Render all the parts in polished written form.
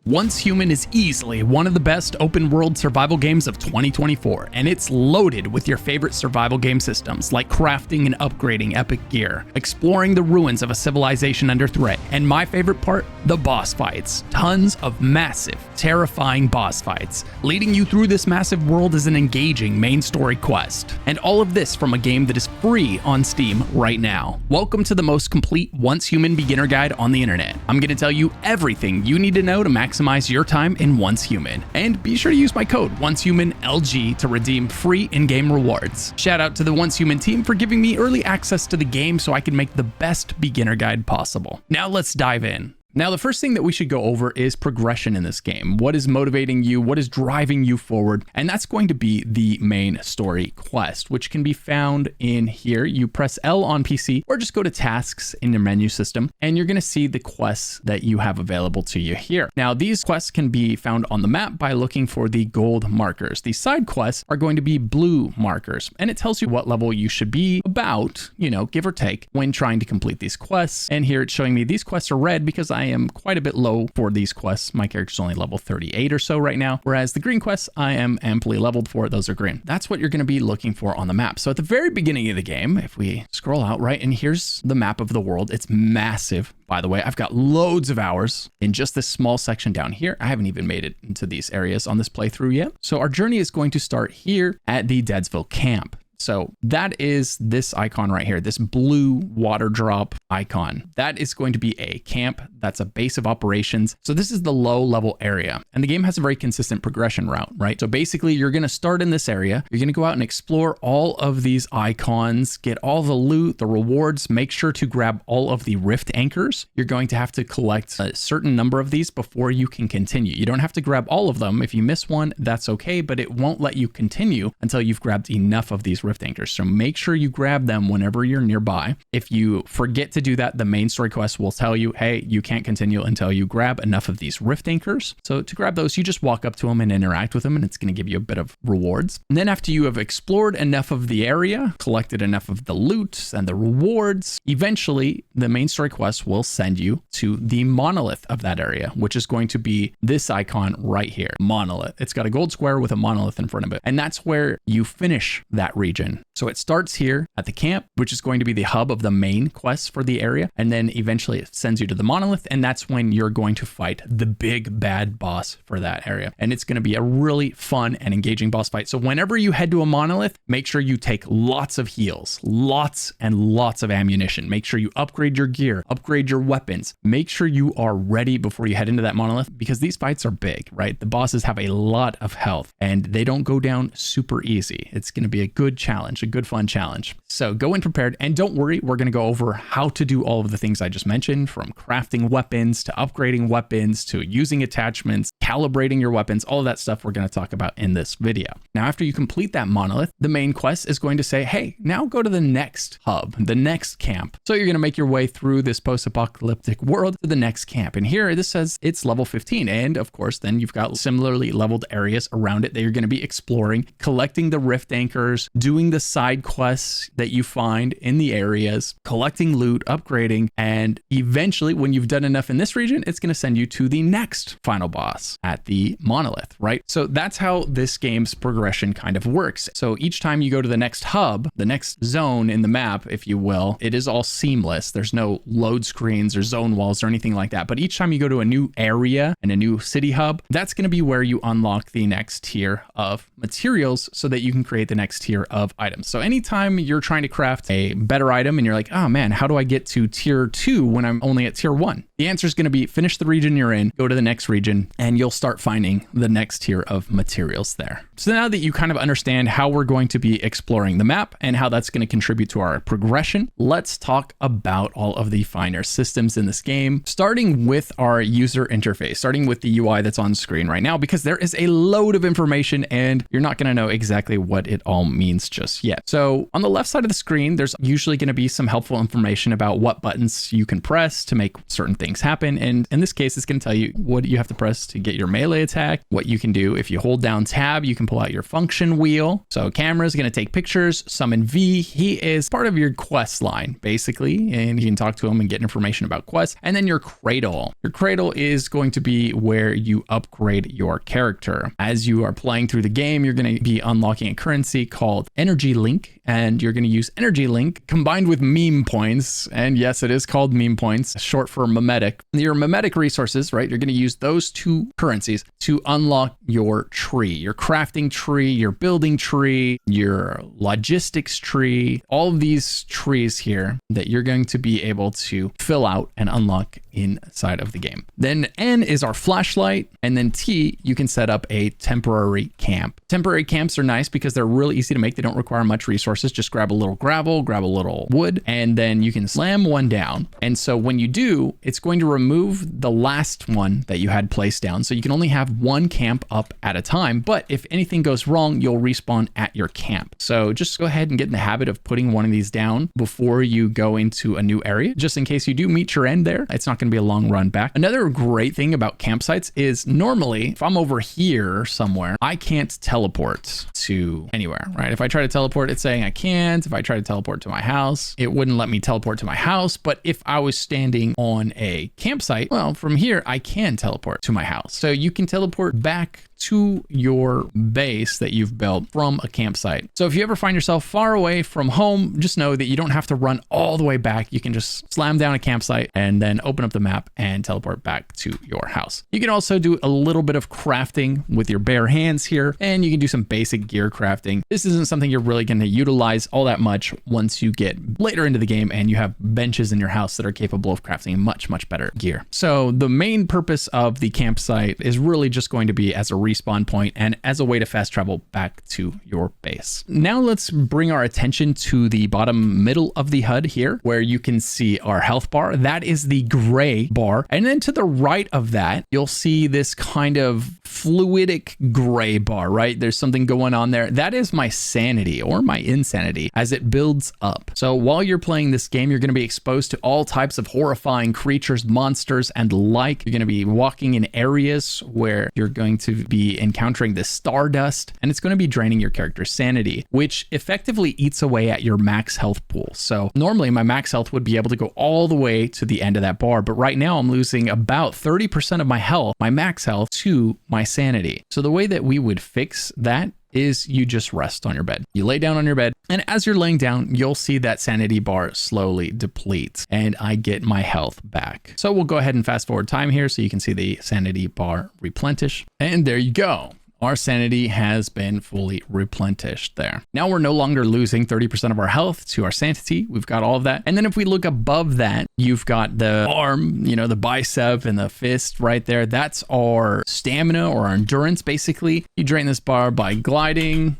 Once Human is easily one of the best open world survival games of 2024, and it's loaded with your favorite survival game systems like crafting and upgrading epic gear, exploring the ruins of a civilization under threat, and my favorite part, the boss fights. Tons of massive, terrifying boss fights. Leading you through this massive world is an engaging main story quest. And all of this from a game that is free on Steam right now. Welcome to the most complete Once Human beginner guide on the internet. I'm going to tell you everything you need to know to maximize your time in Once Human. And be sure to use my code ONCEHUMANLG to redeem free in-game rewards. Shout out to the Once Human team for giving me early access to the game so I can make the best beginner guide possible. Now let's dive in. Now, the first thing that we should go over is progression in this game. What is motivating you? What is driving you forward? And that's going to be the main story quest, which can be found in here. You press L on PC or just go to tasks in your menu system, and you're going to see the quests that you have available to you here. Now, these quests can be found on the map by looking for the gold markers. The side quests are going to be blue markers, and it tells you what level you should be about, give or take, when trying to complete these quests. And here it's showing me these quests are red because I am quite a bit low for these quests. My character's only level 38 or so right now, whereas the green quests I am amply leveled for. Those are green. That's what you're going to be looking for on the map. So at the very beginning of the game, if we scroll out, right, and here's the map of the world. It's massive. By the way, I've got loads of hours in just this small section down here. I haven't even made it into these areas on this playthrough yet. So our journey is going to start here at the Deadsville camp. So that is this icon right here, this blue water drop icon. That is going to be a camp. That's a base of operations. So this is the low level area, and the game has a very consistent progression route, right? So basically you're going to start in this area. You're going to go out and explore all of these icons, get all the loot, the rewards, make sure to grab all of the rift anchors. You're going to have to collect a certain number of these before you can continue. You don't have to grab all of them. If you miss one, that's okay, but it won't let you continue until you've grabbed enough of these rift anchors. So make sure you grab them whenever you're nearby. If you forget to do that, the main story quest will tell you, hey, you can't continue until you grab enough of these rift anchors. So to grab those, you just walk up to them and interact with them, and it's going to give you a bit of rewards. And then after you have explored enough of the area, collected enough of the loot and the rewards, eventually the main story quest will send you to the monolith of that area, which is going to be this icon right here, monolith. It's got a gold square with a monolith in front of it. And that's where you finish that region. So it starts here at the camp, which is going to be the hub of the main quest for the area. And then eventually it sends you to the monolith. And that's when you're going to fight the big bad boss for that area. And it's going to be a really fun and engaging boss fight. So whenever you head to a monolith, make sure you take lots of heals, lots and lots of ammunition. Make sure you upgrade your gear, upgrade your weapons. Make sure you are ready before you head into that monolith, because these fights are big, right? The bosses have a lot of health and they don't go down super easy. It's going to be a good challenge, a good fun challenge. So go in prepared, and don't worry, we're going to go over how to do all of the things I just mentioned, from crafting weapons to upgrading weapons to using attachments, calibrating your weapons, all of that stuff we're going to talk about in this video. Now, after you complete that monolith, the main quest is going to say, hey, now go to the next hub, the next camp. So you're going to make your way through this post-apocalyptic world to the next camp. And here this says it's level 15. And of course, then you've got similarly leveled areas around it that you're going to be exploring, collecting the rift anchors, doing the side quests that you find in the areas, collecting loot, upgrading, and eventually when you've done enough in this region, it's going to send you to the next final boss at the monolith, right? So that's how this game's progression kind of works. So each time you go to the next hub, the next zone in the map, if you will, it is all seamless. There's no load screens or zone walls or anything like that. But each time you go to a new area and a new city hub, that's going to be where you unlock the next tier of materials so that you can create the next tier of items. So anytime you're trying to craft a better item and you're like, oh man, how do I get to tier 2 when I'm only at tier 1? The answer is going to be finish the region you're in, go to the next region, and you'll start finding the next tier of materials there. So now that you kind of understand how we're going to be exploring the map and how that's going to contribute to our progression, let's talk about all of the finer systems in this game, starting with our user interface, starting with the UI that's on screen right now, because there is a load of information and you're not going to know exactly what it all means just yet. So on the left side of the screen, there's usually going to be some helpful information about what buttons you can press to make certain things happen. And in this case, it's going to tell you what you have to press to get get your melee attack. What you can do, if you hold down tab, you can pull out your function wheel. So camera is going to take pictures. Summon V, he is part of your quest line, basically, and you can talk to him and get information about quests. And then your cradle. Your cradle is going to be where you upgrade your character. As you are playing through the game, you're going to be unlocking a currency called Energy Link, and you're going to use Energy Link combined with meme points. And yes, it is called meme points, short for memetic. Your memetic resources, right? You're going to use those two currencies to unlock your tree, your crafting tree, your building tree, your logistics tree, all of these trees here that you're going to be able to fill out and unlock inside of the game. Then N is our flashlight, and then T, you can set up a temporary camp. Temporary camps are nice because they're really easy to make. They don't require much resources. Just grab a little gravel, grab a little wood, and then you can slam one down. And so when you do, it's going to remove the last one that you had placed down. So you can only have one camp up at a time, but if anything goes wrong, you'll respawn at your camp. So just go ahead and get in the habit of putting one of these down before you go into a new area, just in case you do meet your end there. It's not going to be a long run back. Another great thing about campsites is normally if I'm over here somewhere, I can't teleport to anywhere, right? If I try to teleport, it's saying I can't. If I try to teleport to my house, it wouldn't let me teleport to my house. But if I was standing on a campsite, well, from here, I can teleport to my house. So you can teleport back to your base that you've built from a campsite. So if you ever find yourself far away from home, just know that you don't have to run all the way back. You can just slam down a campsite and then open up the map and teleport back to your house. You can also do a little bit of crafting with your bare hands here, and you can do some basic gear crafting. This isn't something you're really going to utilize all that much once you get later into the game and you have benches in your house that are capable of crafting much, much better gear. So the main purpose of the campsite is really just going to be as a respawn point and as a way to fast travel back to your base. Now let's bring our attention to the bottom middle of the HUD here, where you can see our health bar. That is the gray bar. And then to the right of that, you'll see this kind of fluidic gray bar, right? There's something going on there. That is my sanity or my insanity as it builds up. So while you're playing this game, you're going to be exposed to all types of horrifying creatures, monsters, and the like. You're going to be walking in areas where you're going to be encountering the Stardust, and it's going to be draining your character's sanity, which effectively eats away at your max health pool. So normally my max health would be able to go all the way to the end of that bar, but right now I'm losing about 30% of my health, my max health, to my sanity. So the way that we would fix that is you just rest on your bed. You lay down on your bed, and as you're laying down, you'll see that sanity bar slowly depletes, and I get my health back. So we'll go ahead and fast forward time here so you can see the sanity bar replenish. And there you go. Our sanity has been fully replenished there. Now we're no longer losing 30% of our health to our sanity. We've got all of that. And then if we look above that, you've got the arm, you know, the bicep and the fist right there. That's our stamina or our endurance, basically. You drain this bar by gliding,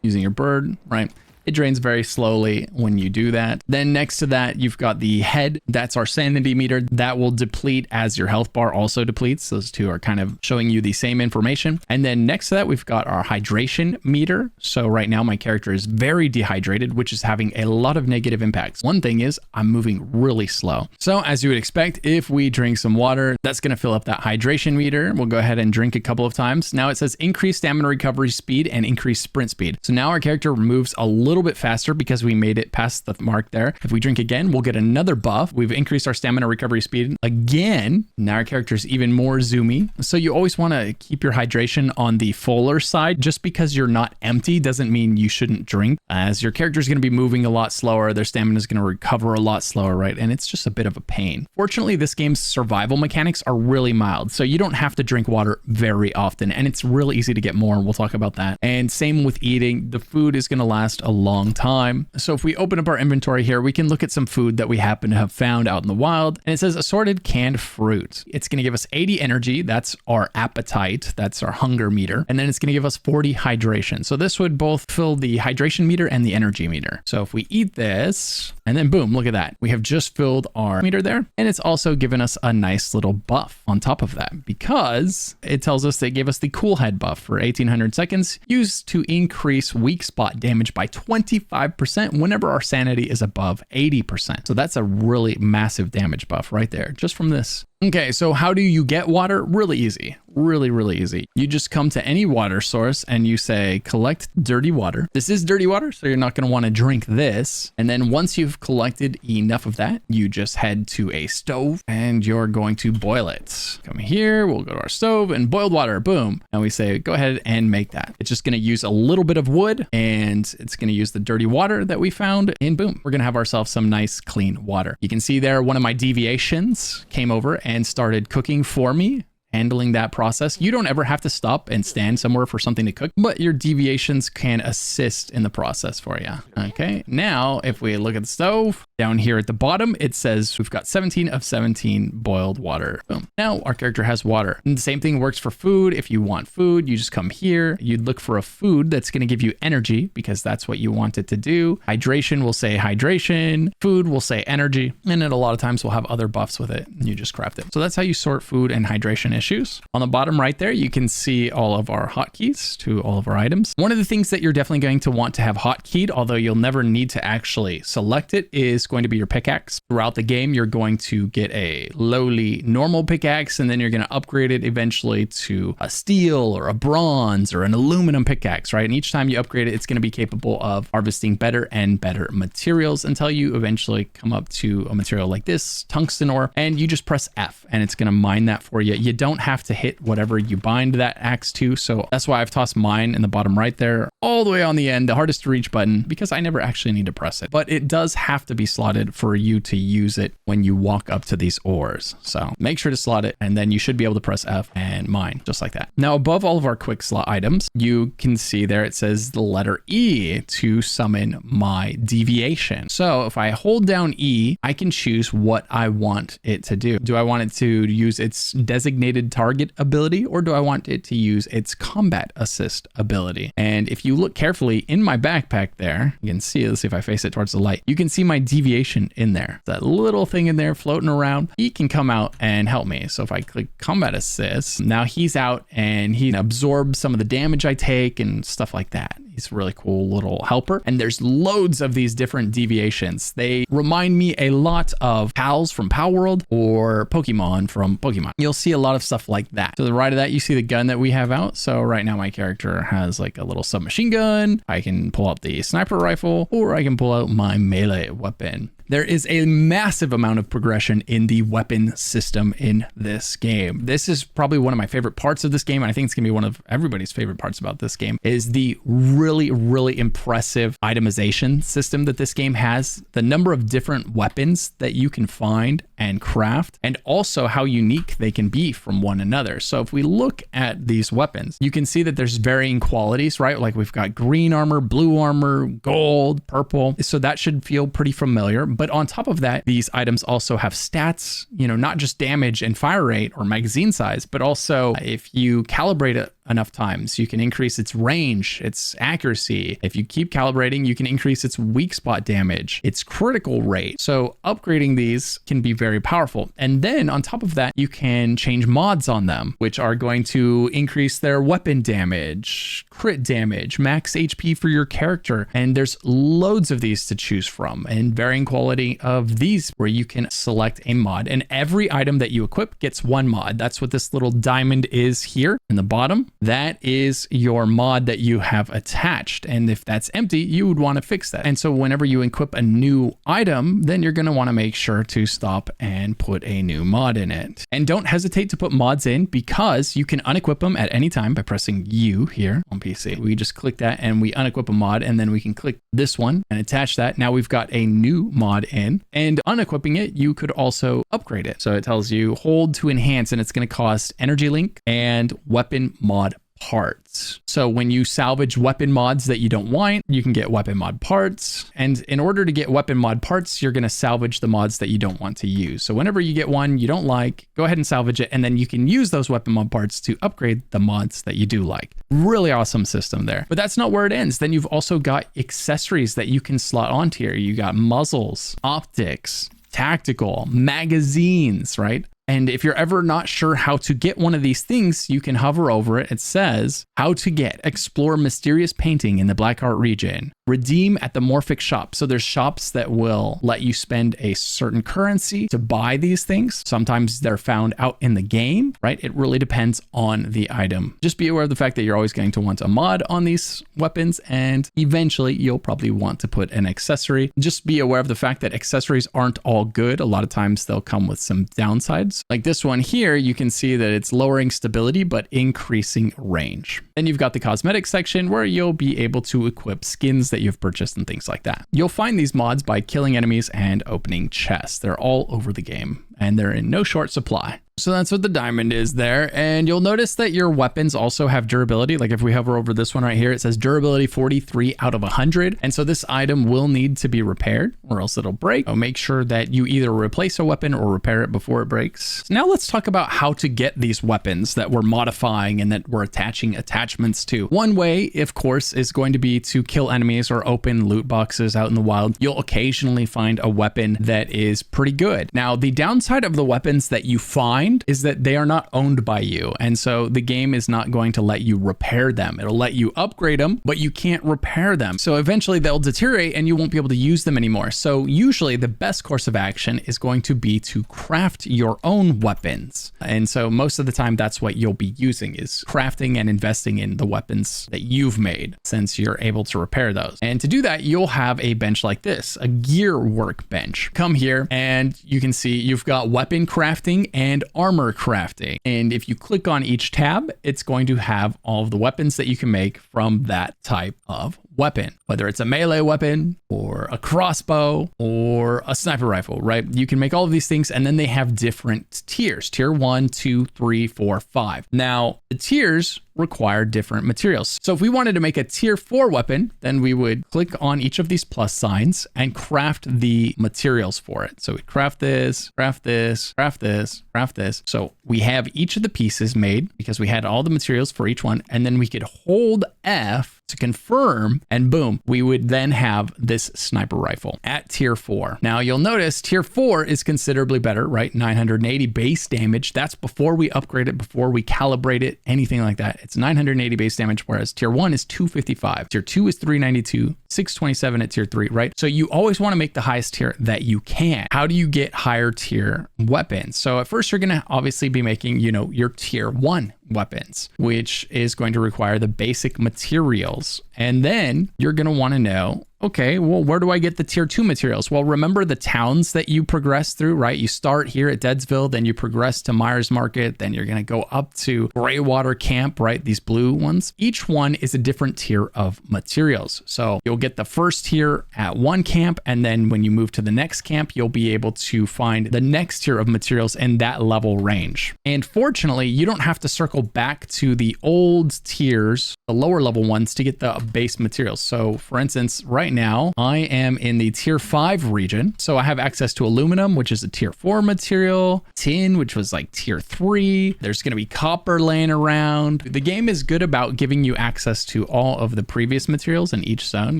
using your bird, right? It drains very slowly when you do that. Then next to that, you've got the head. That's our sanity meter. That will deplete as your health bar also depletes. Those two are kind of showing you the same information. And then next to that, we've got our hydration meter. So right now my character is very dehydrated, which is having a lot of negative impacts. One thing is I'm moving really slow. So as you would expect, if we drink some water, that's going to fill up that hydration meter. We'll go ahead and drink a couple of times. Now it says increase stamina recovery speed and increase sprint speed. So now our character moves a little bit faster because we made it past the mark there. If we drink again, we'll get another buff. We've increased our stamina recovery speed again. Now our character is even more zoomy. So you always want to keep your hydration on the fuller side. Just because you're not empty doesn't mean you shouldn't drink, as your character is going to be moving a lot slower. Their stamina is going to recover a lot slower, right? And it's just a bit of a pain. Fortunately, this game's survival mechanics are really mild, so you don't have to drink water very often, and it's really easy to get more. We'll talk about that. And same with eating. The food is going to last a long time. So if we open up our inventory here, we can look at some food that we happen to have found out in the wild, and it says assorted canned fruit. It's going to give us 80 energy. That's our appetite. That's our hunger meter. And then it's going to give us 40 hydration. So this would both fill the hydration meter and the energy meter. So if we eat this, and then boom, look at that. We have just filled our meter there. And it's also given us a nice little buff on top of that, because it tells us they gave us the cool head buff for 1800 seconds, used to increase weak spot damage by 25% whenever our sanity is above 80%. So that's a really massive damage buff right there, just from this. Okay, so how do you get water? Really easy. really, really easy. You just come to any water source and you say, collect dirty water. This is dirty water, so you're not going to want to drink this. And then once you've collected enough of that, you just head to a stove and you're going to boil it. Come here, we'll go to our stove and boiled water, boom. And we say, go ahead and make that. It's just going to use a little bit of wood and it's going to use the dirty water that we found, and boom, we're going to have ourselves some nice clean water. You can see there, one of my deviations came over and started cooking for me, handling that process. You don't ever have to stop and stand somewhere for something to cook, but your deviations can assist in the process for you. Okay, now if we look at the stove, down here at the bottom, it says we've got 17 of 17 boiled water. Boom. Now our character has water. And the same thing works for food. If you want food, you just come here. You'd look for a food that's going to give you energy because that's what you want it to do. Hydration will say hydration. Food will say energy. And then a lot of times we'll have other buffs with it. And you just craft it. So that's how you sort food and hydration issues. On the bottom right there, you can see all of our hotkeys to all of our items. One of the things that you're definitely going to want to have hotkeyed, although you'll never need to actually select it, is going to be your pickaxe. Throughout the game, you're going to get a lowly normal pickaxe, and then you're going to upgrade it eventually to a steel or a bronze or an aluminum pickaxe, right? And each time you upgrade it, it's going to be capable of harvesting better and better materials until you eventually come up to a material like this, tungsten ore, and you just press F and it's going to mine that for you. You don't have to hit whatever you bind that axe to. So that's why I've tossed mine in the bottom right there, all the way on the end, the hardest to reach button, because I never actually need to press it. But it does have to be slotted for you to use it when you walk up to these ores. So make sure to slot it, and then you should be able to press F and mine just like that. Now, above all of our quick slot items, you can see there it says the letter E to summon my deviation. So if I hold down E, I can choose what I want it to do. Do I want it to use its designated target ability, or do I want it to use its combat assist ability? And if you look carefully in my backpack there, you can see, let's see if I face it towards the light, you can see my deviation in there. That little thing in there floating around, he can come out and help me. So if I click combat assist, now he's out and he absorbs some of the damage I take and stuff like that. He's a really cool little helper. And there's loads of these different deviations. They remind me a lot of pals from Pal World or Pokemon from Pokemon. You'll see a lot of stuff like that. To the right of that, you see the gun that we have out. So right now my character has like a little submachine gun. I can pull out the sniper rifle, or I can pull out my melee weapon. There is a massive amount of progression in the weapon system in this game. This is probably one of my favorite parts of this game, and I think it's gonna be one of everybody's favorite parts about this game, is the really, really impressive itemization system that this game has. The number of different weapons that you can find and craft, and also how unique they can be from one another. So if we look at these weapons, you can see that there's varying qualities, right? Like we've got green armor, blue armor, gold, purple. So that should feel pretty familiar. But on top of that, these items also have stats, you know, not just damage and fire rate or magazine size, but also if you calibrate it enough times, you can increase its range, its accuracy. If you keep calibrating, you can increase its weak spot damage, its critical rate. So upgrading these can be very powerful. And then on top of that, you can change mods on them, which are going to increase their weapon damage, crit damage, max HP for your character. And there's loads of these to choose from, and varying quality of these where you can select a mod, and every item that you equip gets one mod. That's what this little diamond is here in the bottom. That is your mod that you have attached. And if that's empty, you would want to fix that. And so whenever you equip a new item, then you're going to want to make sure to stop and put a new mod in it. And don't hesitate to put mods in, because you can unequip them at any time by pressing U here on PC. We just click that and we unequip a mod, and then we can click this one and attach that. Now we've got a new mod in, and unequipping it, you could also upgrade it. So it tells you hold to enhance, and it's going to cost energy link and weapon mod parts. So when you salvage weapon mods that you don't want, you can get weapon mod parts. And in order to get weapon mod parts, you're going to salvage the mods that you don't want to use. So whenever you get one you don't like, go ahead and salvage it, and then you can use those weapon mod parts to upgrade the mods that you do like. Really awesome system there. But that's not where it ends. Then you've also got accessories that you can slot onto here. You got muzzles, optics, tactical, magazines, right? And if you're ever not sure how to get one of these things, you can hover over it. It says how to get, explore mysterious painting in the Black Art region. Redeem at the Morphic shop. So there's shops that will let you spend a certain currency to buy these things. Sometimes they're found out in the game, right? It really depends on the item. Just be aware of the fact that you're always going to want a mod on these weapons, and eventually you'll probably want to put an accessory. Just be aware of the fact that accessories aren't all good. A lot of times they'll come with some downsides. Like this one here, you can see that it's lowering stability but increasing range. Then you've got the cosmetics section where you'll be able to equip skins that you've purchased and things like that. You'll find these mods by killing enemies and opening chests. They're all over the game and they're in no short supply. So that's what the diamond is there. And you'll notice that your weapons also have durability. Like if we hover over this one right here, it says durability 43 out of 100. And so this item will need to be repaired or else it'll break. So make sure that you either replace a weapon or repair it before it breaks. So now let's talk about how to get these weapons that we're modifying and that we're attaching attachments to. One way, of course, is going to be to kill enemies or open loot boxes out in the wild. You'll occasionally find a weapon that is pretty good. Now, the downside of the weapons that you find is that they are not owned by you. And so the game is not going to let you repair them. It'll let you upgrade them, but you can't repair them. So eventually they'll deteriorate and you won't be able to use them anymore. So usually the best course of action is going to be to craft your own weapons. And so most of the time that's what you'll be using is crafting and investing in the weapons that you've made since you're able to repair those. And to do that, you'll have a bench like this, a gear workbench. Come here and you can see you've got weapon crafting and armor crafting. And if you click on each tab, it's going to have all of the weapons that you can make from that type of weapon, whether it's a melee weapon or a crossbow or a sniper rifle, right? You can make all of these things and then they have different tiers, tier 1, 2, 3, 4, 5. Now, the tiers require different materials. So if we wanted to make a tier 4 weapon, then we would click on each of these plus signs and craft the materials for it. So we craft this, craft this, craft this, craft this. So we have each of the pieces made because we had all the materials for each one, and then we could hold F to confirm, and boom, we would then have this sniper rifle at tier 4. Now you'll notice tier 4 is considerably better, right? 980 base damage. That's before we upgrade it, before we calibrate it, anything like that. It's 980 base damage, whereas tier 1 is 255. Tier 2 is 392, 627 at tier 3, right? So you always want to make the highest tier that you can. How do you get higher tier weapons? So at first you're going to obviously be making, your tier 1 weapons, which is going to require the basic materials. And then you're going to want to know, okay, well, where do I get the tier 2 materials? Well, remember the towns that you progress through, right? You start here at Deadsville, then you progress to Myers Market, then you're going to go up to Greywater Camp, right? These blue ones. Each one is a different tier of materials. So you'll get the first tier at one camp, and then when you move to the next camp, you'll be able to find the next tier of materials in that level range. And fortunately, you don't have to circle back to the old tiers, the lower level ones, to get the base materials. So for instance, right now I am in the tier 5 region. So I have access to aluminum, which is a tier 4 material, tin, which was like tier 3. There's going to be copper laying around. The game is good about giving you access to all of the previous materials in each zone.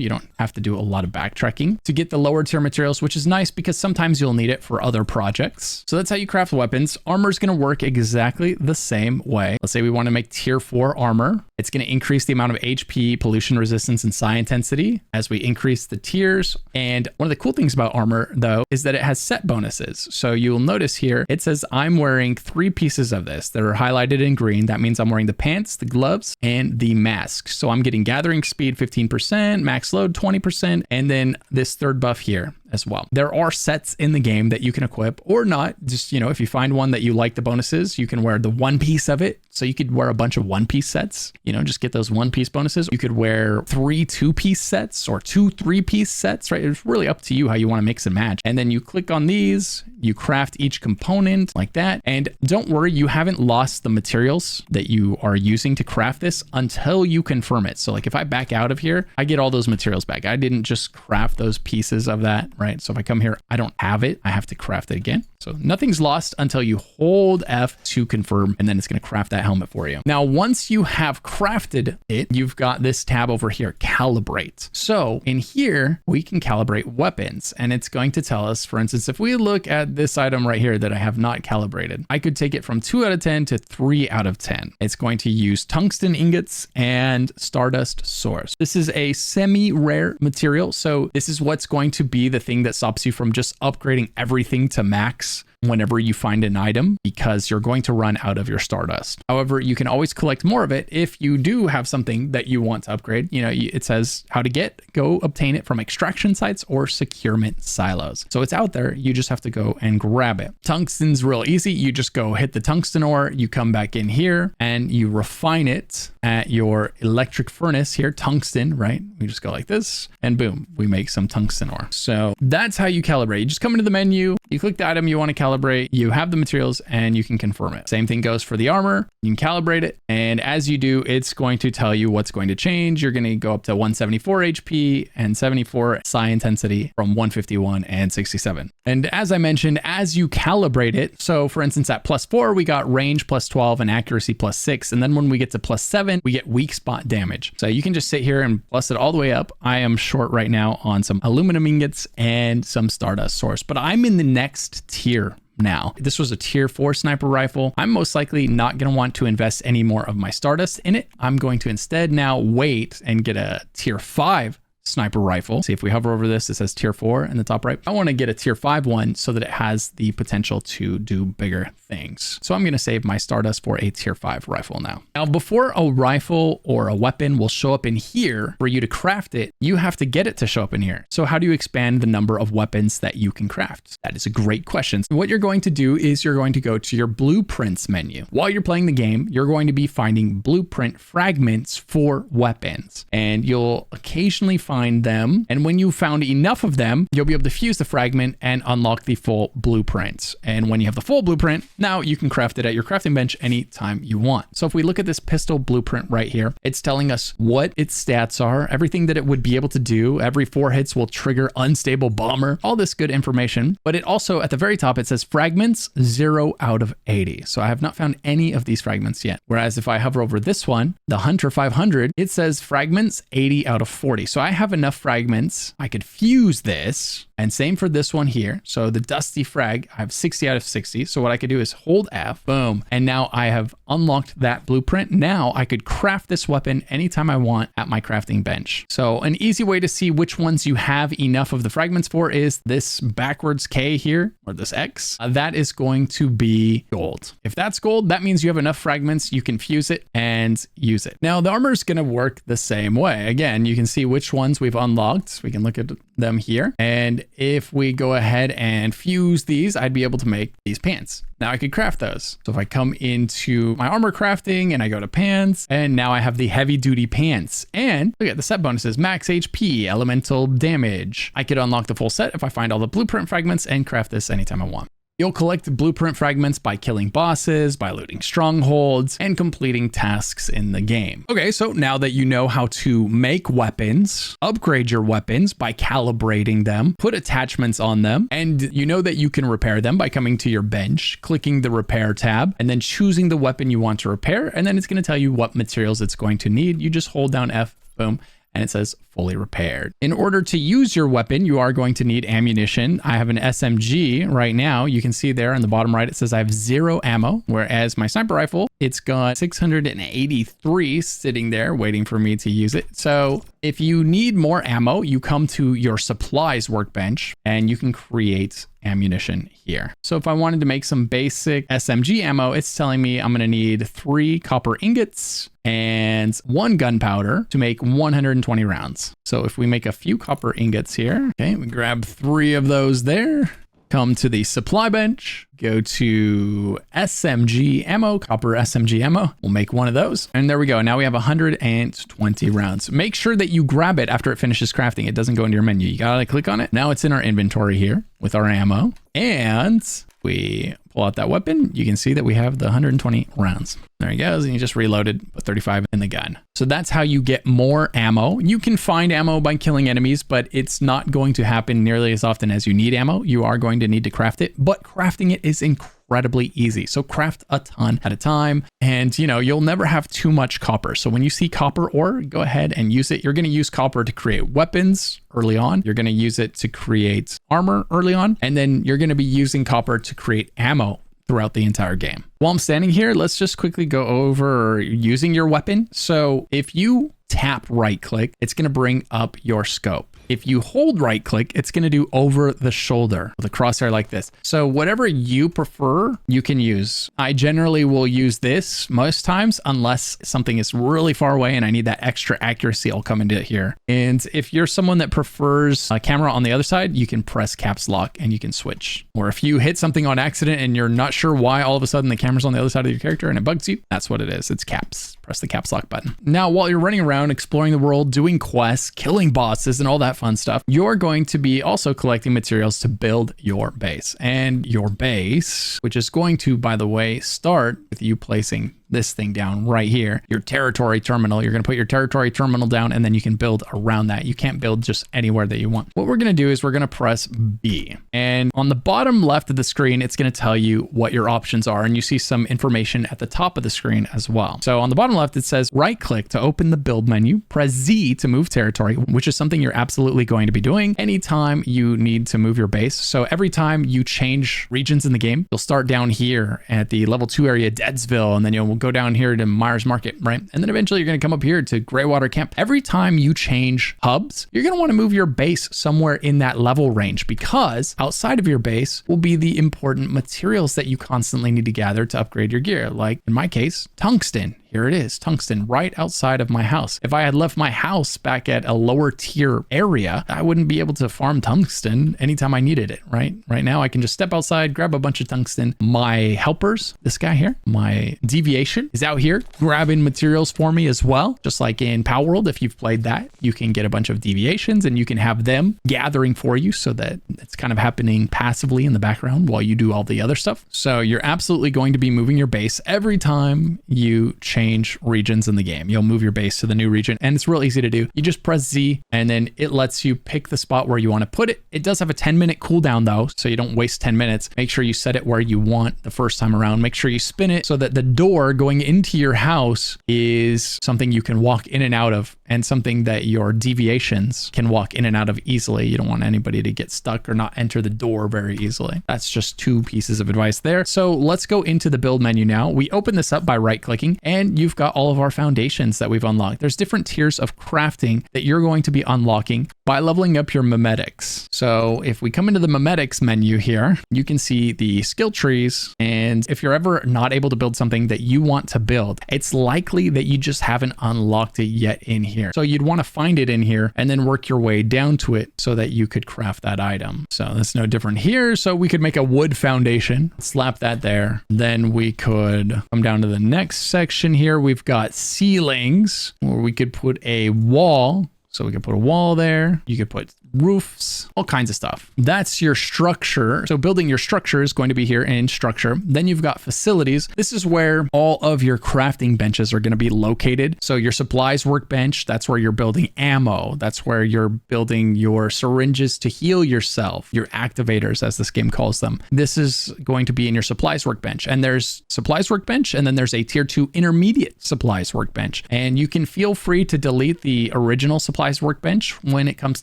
You don't have to do a lot of backtracking to get the lower tier materials, which is nice because sometimes you'll need it for other projects. So that's how you craft weapons. Armor is going to work exactly the same way. Let's say we want to make tier 4 armor. It's going to increase the amount of HP, pollution resistance, and psi intensity as we increase the tiers. And one of the cool things about armor, though, is that it has set bonuses. So you'll notice here, it says I'm wearing 3 pieces of this that are highlighted in green. That means I'm wearing the pants, the gloves, and the mask. So I'm getting gathering speed 15%, max load 20%, and then this third buff here as well. There are sets in the game that you can equip or not. Just, if you find one that you like the bonuses, you can wear the one piece of it. So you could wear a bunch of one piece sets, just get those one piece bonuses. You could wear 3 2-piece sets or 2 3-piece sets, right? It's really up to you how you want to mix and match. And then you click on these, you craft each component like that. And don't worry, you haven't lost the materials that you are using to craft this until you confirm it. So like if I back out of here, I get all those materials back. I didn't just craft those pieces of that, right? right? So if I come here, I don't have it. I have to craft it again. So nothing's lost until you hold F to confirm, and then it's going to craft that helmet for you. Now, once you have crafted it, you've got this tab over here, calibrate. So in here, we can calibrate weapons, and it's going to tell us, for instance, if we look at this item right here that I have not calibrated, I could take it from 2 out of 10 to 3 out of 10. It's going to use tungsten ingots and stardust source. This is a semi-rare material, so this is what's going to be the thing that stops you from just upgrading everything to max whenever you find an item, because you're going to run out of your stardust. However, you can always collect more of it if you do have something that you want to upgrade. You know, it says how to go obtain it from extraction sites or securement silos. So it's out there. You just have to go and grab it. Tungsten's real easy. You just go hit the tungsten ore, you come back in here and you refine it at your electric furnace here, tungsten, right? We just go like this and boom, we make some tungsten ore. So that's how you calibrate. You just come into the menu, you click the item you want to calibrate, you have the materials, and you can confirm it. Same thing goes for the armor. You can calibrate it, and as you do, it's going to tell you what's going to change. You're going to go up to 174 HP and 74 psi intensity from 151 and 67. And as I mentioned, as you calibrate it, so for instance, at +4, we got range +12 and accuracy +6. And then when we get to +7, we get weak spot damage. So you can just sit here and plus it all the way up. I am short right now on some aluminum ingots and some stardust source, but I'm in the next tier now. This was a tier 4 sniper rifle. I'm most likely not going to want to invest any more of my stardust in it. I'm going to instead now wait and get a tier 5 sniper rifle. See, if we hover over this, it says tier 4 in the top right. I want to get a tier 5 one so that it has the potential to do bigger things. So I'm going to save my stardust for a tier 5 rifle now. Now, before a rifle or a weapon will show up in here for you to craft it, you have to get it to show up in here. So how do you expand the number of weapons that you can craft? That is a great question. So what you're going to do is you're going to go to your blueprints menu. While you're playing the game, you're going to be finding blueprint fragments for weapons, and you'll occasionally find them. And when you found enough of them, you'll be able to fuse the fragment and unlock the full blueprint. And when you have the full blueprint, now you can craft it at your crafting bench anytime you want. So if we look at this pistol blueprint right here, it's telling us what its stats are, everything that it would be able to do. Every 4 hits will trigger unstable bomber, all this good information. But it also, at the very top, it says fragments 0 out of 80. So I have not found any of these fragments yet. Whereas if I hover over this one, the Hunter 500, it says fragments 80 out of 40. So I have enough fragments. I could fuse this, and same for this one here. So the dusty frag, I have 60 out of 60. So what I could do is hold F, boom. And now I have unlocked that blueprint. Now I could craft this weapon anytime I want at my crafting bench. So an easy way to see which ones you have enough of the fragments for is this backwards K here, or this X. That is going to be gold. If that's gold, that means you have enough fragments, you can fuse it and use it. Now the armor is going to work the same way. Again, you can see which ones we've unlocked. We can look at them here. And if we go ahead and fuse these, I'd be able to make these pants. Now I could craft those. So if I come into my armor crafting and I go to pants, and now I have the heavy duty pants. And look at the set bonuses, max HP, elemental damage. I could unlock the full set if I find all the blueprint fragments and craft this anytime I want. You'll collect blueprint fragments by killing bosses, by looting strongholds, and completing tasks in the game. Okay, so now that you know how to make weapons, upgrade your weapons by calibrating them, put attachments on them, and you know that you can repair them by coming to your bench, clicking the repair tab, and then choosing the weapon you want to repair, and then it's going to tell you what materials it's going to need. You just hold down F, boom, and it says fully repaired. In order to use your weapon, you are going to need ammunition. I have an SMG right now. You can see there on the bottom right, it says I have 0 ammo, whereas my sniper rifle, it's got 683 sitting there waiting for me to use it. So if you need more ammo, you come to your supplies workbench and you can create ammunition here. So if I wanted to make some basic SMG ammo, it's telling me I'm going to need 3 copper ingots and 1 gunpowder to make 120 rounds. So if we make a few copper ingots here, okay, we grab 3 of those there, come to the supply bench, go to SMG ammo, copper SMG ammo. We'll make 1 of those. And there we go. Now we have 120 rounds. Make sure that you grab it after it finishes crafting. It doesn't go into your menu. You gotta click on it. Now it's in our inventory here with our ammo. And we pull out that weapon, you can see that we have the 120 rounds. There he goes, and you just reloaded, put 35 in the gun. So that's how you get more ammo. You can find ammo by killing enemies, but it's not going to happen nearly as often as you need ammo. You are going to need to craft it, but crafting it is incredibly easy. So craft a ton at a time, and you'll never have too much copper. So when you see copper ore, go ahead and use it. You're going to use copper to create weapons early on. You're going to use it to create armor early on, and then you're going to be using copper to create ammo throughout the entire game. While I'm standing here, let's just quickly go over using your weapon. So if you tap right click, it's going to bring up your scope. If you hold right click, it's going to do over the shoulder with a crosshair like this. So whatever you prefer, you can use. I generally will use this most times unless something is really far away and I need that extra accuracy. I'll come into here. And if you're someone that prefers a camera on the other side, you can press caps lock and you can switch. Or if you hit something on accident and you're not sure why all of a sudden the camera's on the other side of your character and it bugs you, that's what it is. It's caps. Press the caps lock button. Now, while you're running around, exploring the world, doing quests, killing bosses, and all that fun stuff, you're going to be also collecting materials to build your base. And your base, which is going to, by the way, start with you placing this thing down right here, your territory terminal. You're going to put your territory terminal down and then you can build around that. You can't build just anywhere that you want. What we're going to do is we're going to press B, and on the bottom left of the screen, it's going to tell you what your options are. And you see some information at the top of the screen as well. So on the bottom left, it says right click to open the build menu, press Z to move territory, which is something you're absolutely going to be doing anytime you need to move your base. So every time you change regions in the game, you'll start down here at the level 2 area, Deadsville, and then you'll go down here to Myers Market, right? And then eventually you're going to come up here to Greywater Camp. Every time you change hubs, you're going to want to move your base somewhere in that level range, because outside of your base will be the important materials that you constantly need to gather to upgrade your gear. Like in my case, tungsten. Here it is, tungsten, right outside of my house. If I had left my house back at a lower tier area, I wouldn't be able to farm tungsten anytime I needed it, right? Right now, I can just step outside, grab a bunch of tungsten. My helpers, this guy here, my deviation, is out here grabbing materials for me as well. Just like in Power World, if you've played that, you can get a bunch of deviations and you can have them gathering for you so that it's kind of happening passively in the background while you do all the other stuff. So you're absolutely going to be moving your base every time you change regions in the game. You'll move your base to the new region, and it's real easy to do. You just press Z and then it lets you pick the spot where you want to put it. It does have a 10-minute cooldown though, so you don't waste 10 minutes. Make sure you set it where you want the first time around. Make sure you spin it so that the door going into your house is something you can walk in and out of, and something that your deviations can walk in and out of easily. You don't want anybody to get stuck or not enter the door very easily. That's just 2 pieces of advice there. So let's go into the build menu now. We open this up by right clicking, and you've got all of our foundations that we've unlocked. There's different tiers of crafting that you're going to be unlocking by leveling up your memetics. So if we come into the memetics menu here, you can see the skill trees. And if you're ever not able to build something that you want to build, it's likely that you just haven't unlocked it yet in here. So you'd want to find it in here and then work your way down to it so that you could craft that item. So that's no different here. So we could make a wood foundation, slap that there. Then we could come down to the next section here. We've got ceilings, where we could put a wall. So we could put a wall there. You could put roofs, all kinds of stuff. That's your structure. So building your structure is going to be here in structure. Then you've got facilities. This is where all of your crafting benches are going to be located. So your supplies workbench, that's where you're building ammo. That's where you're building your syringes to heal yourself, your activators, as this game calls them. This is going to be in your supplies workbench. And there's supplies workbench, and then there's a tier 2 intermediate supplies workbench. And you can feel free to delete the original supplies workbench when it comes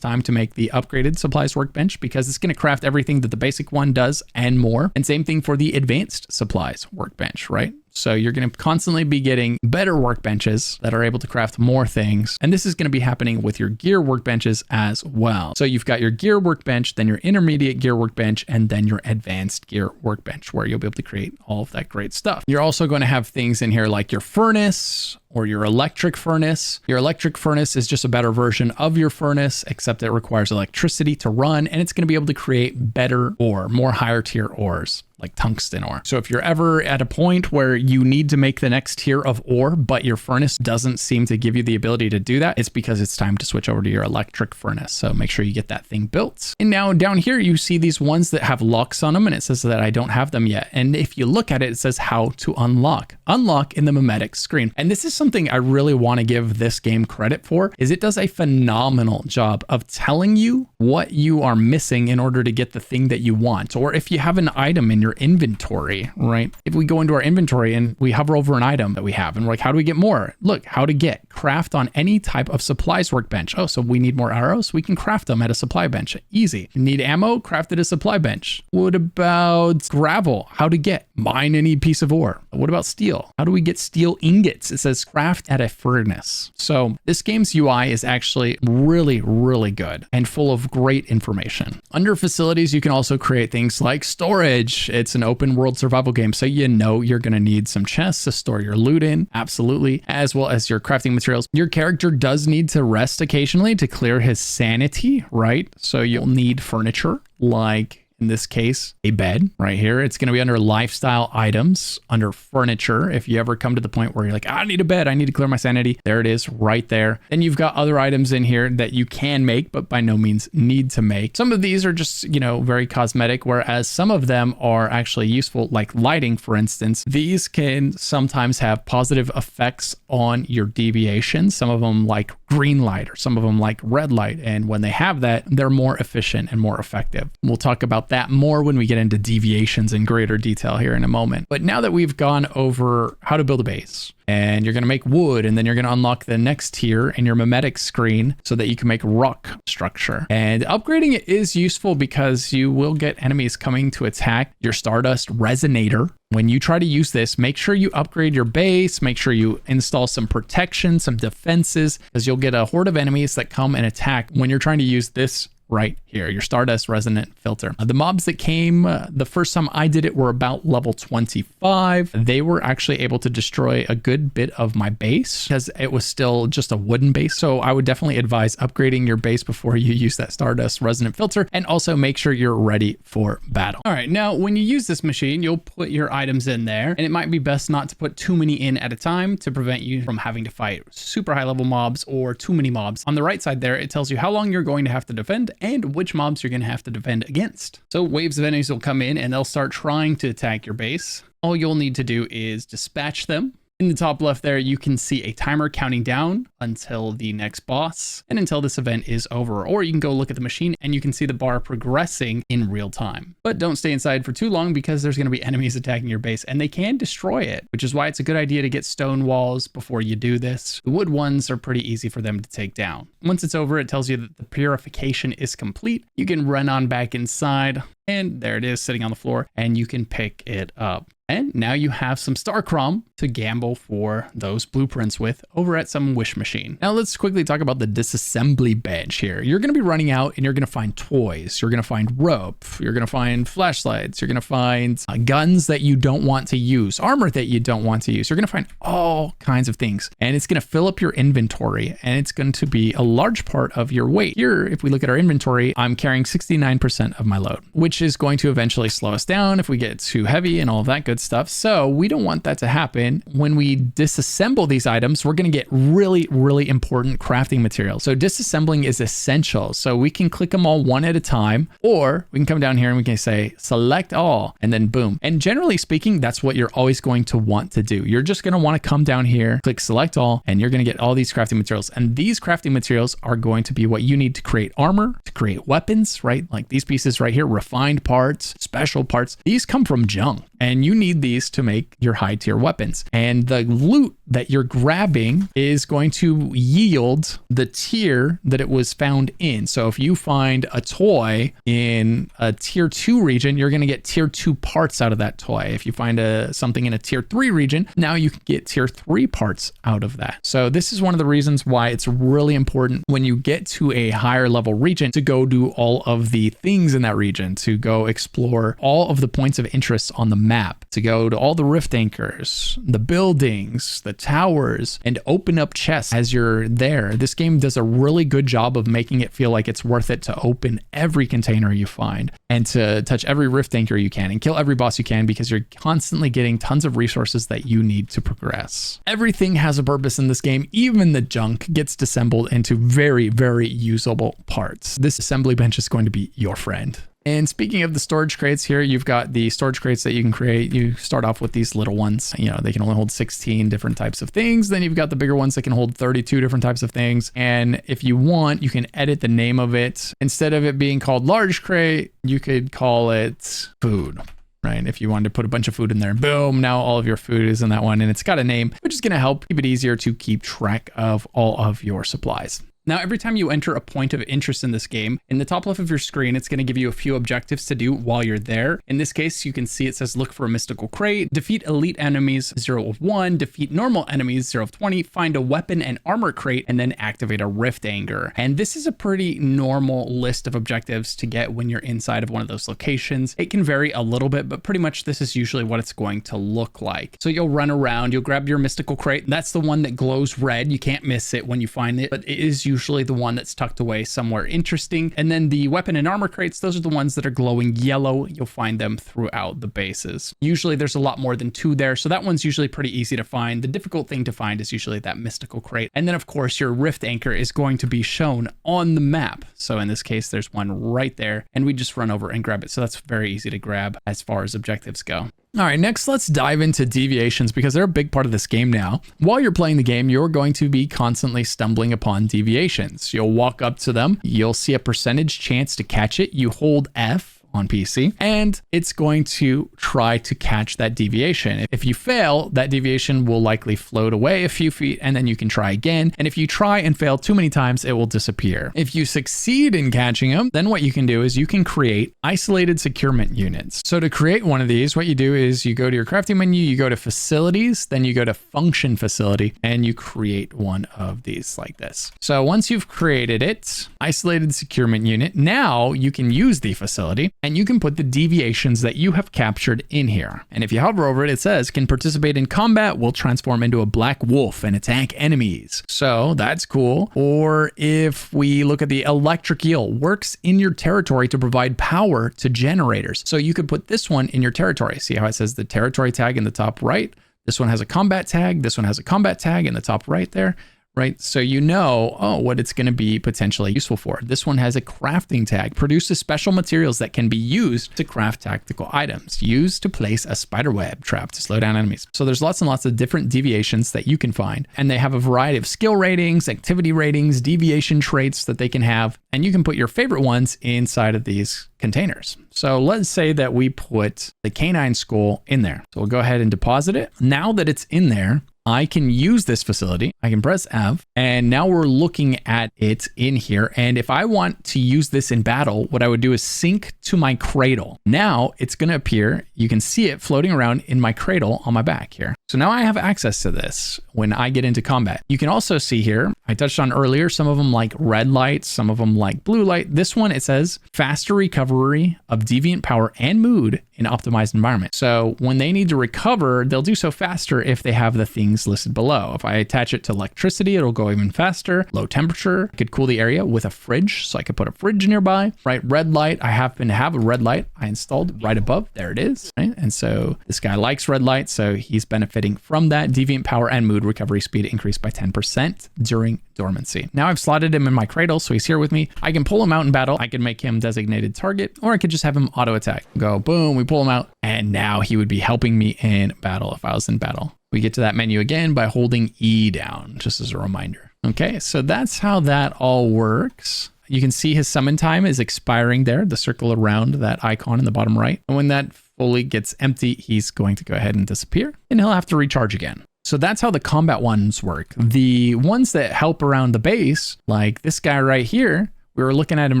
time to make the upgraded supplies workbench, because it's going to craft everything that the basic one does and more. And same thing for the advanced supplies workbench, right? So you're going to constantly be getting better workbenches that are able to craft more things. And this is going to be happening with your gear workbenches as well. So you've got your gear workbench, then your intermediate gear workbench, and then your advanced gear workbench, where you'll be able to create all of that great stuff. You're also going to have things in here like your furnace or your electric furnace. Your electric furnace is just a better version of your furnace, except it requires electricity to run, and it's going to be able to create better ore, more higher tier ores, like tungsten ore. So if you're ever at a point where you need to make the next tier of ore, but your furnace doesn't seem to give you the ability to do that, it's because it's time to switch over to your electric furnace. So make sure you get that thing built. And now down here, you see these ones that have locks on them, and it says that I don't have them yet. And if you look at it, it says how to unlock. Unlock in the MEMETIC screen. And this is something I really want to give this game credit for, is it does a phenomenal job of telling you what you are missing in order to get the thing that you want. Or if you have an item in your inventory, right? If we go into our inventory and we hover over an item that we have and we're like, how do we get more? Look, how to get, craft on any type of supplies workbench. Oh, so we need more arrows? We can craft them at a supply bench. Easy. You need ammo? Craft at a supply bench. What about gravel? How to get? Mine any piece of ore. What about steel? How do we get steel ingots? It says craft at a furnace. So this game's UI is actually really, really good and full of great information. Under facilities, you can also create things like storage. It's an open world survival game, so you know you're going to need some chests to store your loot in, absolutely, as well as your crafting materials. Your character does need to rest occasionally to clear his sanity, right? So you'll need furniture like, in this case, a bed right here. It's going to be under lifestyle items, under furniture. If you ever come to the point where you're like, I need a bed, I need to clear my sanity, there it is right there. Then you've got other items in here that you can make, but by no means need to make. Some of these are just, you know, very cosmetic, whereas some of them are actually useful, like lighting, for instance. These can sometimes have positive effects on your deviations. Some of them like green light, or some of them like red light. And when they have that, they're more efficient and more effective. We'll talk about that more when we get into deviations in greater detail here in a moment. But now that we've gone over how to build a base, and you're going to make wood, and then you're going to unlock the next tier in your MEMETIC screen so that you can make rock structure. And upgrading it is useful because you will get enemies coming to attack your Stardust resonator. When you try to use this, make sure you upgrade your base, make sure you install some protection, some defenses, because you'll get a horde of enemies that come and attack when you're trying to use this right here, your Stardust resonant filter. The mobs that came the first time I did it were about level 25. They were actually able to destroy a good bit of my base because it was still just a wooden base. So I would definitely advise upgrading your base before you use that Stardust resonant filter, and also make sure you're ready for battle. All right, now when you use this machine, you'll put your items in there, and it might be best not to put too many in at a time to prevent you from having to fight super high level mobs or too many mobs. On the right side there, it tells you how long you're going to have to defend and which mobs you're going to have to defend against. So waves of enemies will come in and they'll start trying to attack your base. All you'll need to do is dispatch them. In the top left there, you can see a timer counting down until the next boss and until this event is over. Or you can go look at the machine and you can see the bar progressing in real time. But don't stay inside for too long because there's going to be enemies attacking your base and they can destroy it, which is why it's a good idea to get stone walls before you do this. The wood ones are pretty easy for them to take down. Once it's over, it tells you that the purification is complete. You can run on back inside, and there it is sitting on the floor, and you can pick it up. And now you have some star crom to gamble for those blueprints with over at some wish machine. Now let's quickly talk about the disassembly bench here. You're going to be running out and you're going to find toys. You're going to find rope. You're going to find flashlights. You're going to find guns that you don't want to use, armor that you don't want to use. You're going to find all kinds of things, and it's going to fill up your inventory, and it's going to be a large part of your weight. Here, if we look at our inventory, I'm carrying 69% of my load, which is going to eventually slow us down if we get too heavy and all of that good stuff. So we don't want that to happen. When we disassemble these items, we're going to get really, really important crafting materials. So disassembling is essential. So we can click them all one at a time, or we can come down here and we can say select all, and then boom. And generally speaking, that's what you're always going to want to do. You're just going to want to come down here, click select all, and you're going to get all these crafting materials. And these crafting materials are going to be what you need to create armor, to create weapons, right? Like these pieces right here, refined parts, special parts. These come from junk, and you need these to make your high tier weapons. And the loot that you're grabbing is going to yield the tier that it was found in. So if you find a toy in a tier 2 region, you're going to get tier 2 parts out of that toy. If you find something in a tier 3 region, now you can get tier 3 parts out of that. So this is one of the reasons why it's really important when you get to a higher level region to go do all of the things in that region, to to go explore all of the points of interest on the map, to go to all the rift anchors, the buildings, the towers, and open up chests as you're there. This game does a really good job of making it feel like it's worth it to open every container you find and to touch every rift anchor you can and kill every boss you can, because you're constantly getting tons of resources that you need to progress. Everything has a purpose in this game. Even the junk gets disassembled into very, very usable parts. This assembly bench is going to be your friend. And speaking of the storage crates here, you've got the storage crates that you can create. You start off with these little ones. You know, they can only hold 16 different types of things. Then you've got the bigger ones that can hold 32 different types of things. And if you want, you can edit the name of it. Instead of it being called large crate, you could call it food. Right? If you wanted to put a bunch of food in there, boom, now all of your food is in that one, and it's got a name, which is going to help keep it easier to keep track of all of your supplies. Now, every time you enter a point of interest in this game, in the top left of your screen, it's going to give you a few objectives to do while you're there. In this case, you can see it says look for a mystical crate, defeat elite enemies 0 of 1, defeat normal enemies 0 of 20, find a weapon and armor crate, and then activate a rift anchor. And this is a pretty normal list of objectives to get when you're inside of one of those locations. It can vary a little bit, but pretty much this is usually what it's going to look like. So you'll run around, you'll grab your mystical crate. That's the one that glows red. You can't miss it when you find it, but it is usually the one that's tucked away somewhere interesting. And then the weapon and armor crates, those are the ones that are glowing yellow. You'll find them throughout the bases. Usually there's a lot more than 2 there, so that one's usually pretty easy to find. The difficult thing to find is usually that mystical crate. And then of course your rift anchor is going to be shown on the map. So in this case, there's one right there, and we just run over and grab it. So that's very easy to grab as far as objectives go. All right, next let's dive into deviations, because they're a big part of this game now. While you're playing the game, you're going to be constantly stumbling upon deviations. You'll walk up to them, you'll see a percentage chance to catch it. You hold F on PC, and it's going to try to catch that deviation. If you fail, that deviation will likely float away a few feet, and then you can try again. And if you try and fail too many times, it will disappear. If you succeed in catching them, then what you can do is you can create isolated securement units. So to create one of these, what you do is you go to your crafting menu, you go to facilities, then you go to function facility, and you create one of these like this. So once you've created it, isolated securement unit, now you can use the facility, and you can put the deviations that you have captured in here. And if you hover over it, it says can participate in combat, will transform into a black wolf and attack enemies. So that's cool. Or if we look at the electric eel, works in your territory to provide power to generators. So you could put this one in your territory. See how it says the territory tag in the top right? This one has a combat tag. This one has a combat tag in the top right there. Right? So you know, oh, what it's going to be potentially useful for. This one has a crafting tag, produces special materials that can be used to craft tactical items, used to place a spider web trap to slow down enemies. So there's lots and lots of different deviations that you can find, and they have a variety of skill ratings, activity ratings, deviation traits that they can have, and you can put your favorite ones inside of these containers. So let's say that we put the canine skull in there. So we'll go ahead and deposit it. Now that it's in there, I can use this facility. I can press F, and now we're looking at it in here. And if I want to use this in battle, what I would do is sync to my cradle. Now it's going to appear. You can see it floating around in my cradle on my back here. So now I have access to this when I get into combat. You can also see here, I touched on earlier, some of them like red light, some of them like blue light. This one, it says faster recovery of deviant power and mood in optimized environment. So when they need to recover, they'll do so faster if they have the things listed below. If I attach it to electricity, it'll go even faster. Low temperature, I could cool the area with a fridge. So I could put a fridge nearby, right? Red light, I happen to have a red light I installed right above. There it is, right? And so this guy likes red light, so he's benefiting from that. Deviant power and mood recovery speed increased by 10% during dormancy. Now I've slotted him in my cradle, so he's here with me. I can pull him out in battle. I can make him designated target, or I could just have him auto attack. Go boom, we pull him out, and now he would be helping me in battle if I was in battle. We get to that menu again by holding E down, just as a reminder. Okay, so that's how that all works. You can see his summon time is expiring there, the circle around that icon in the bottom right. And when that fully gets empty, he's going to go ahead and disappear, and he'll have to recharge again. So that's how the combat ones work. The ones that help around the base, like this guy right here, we were looking at him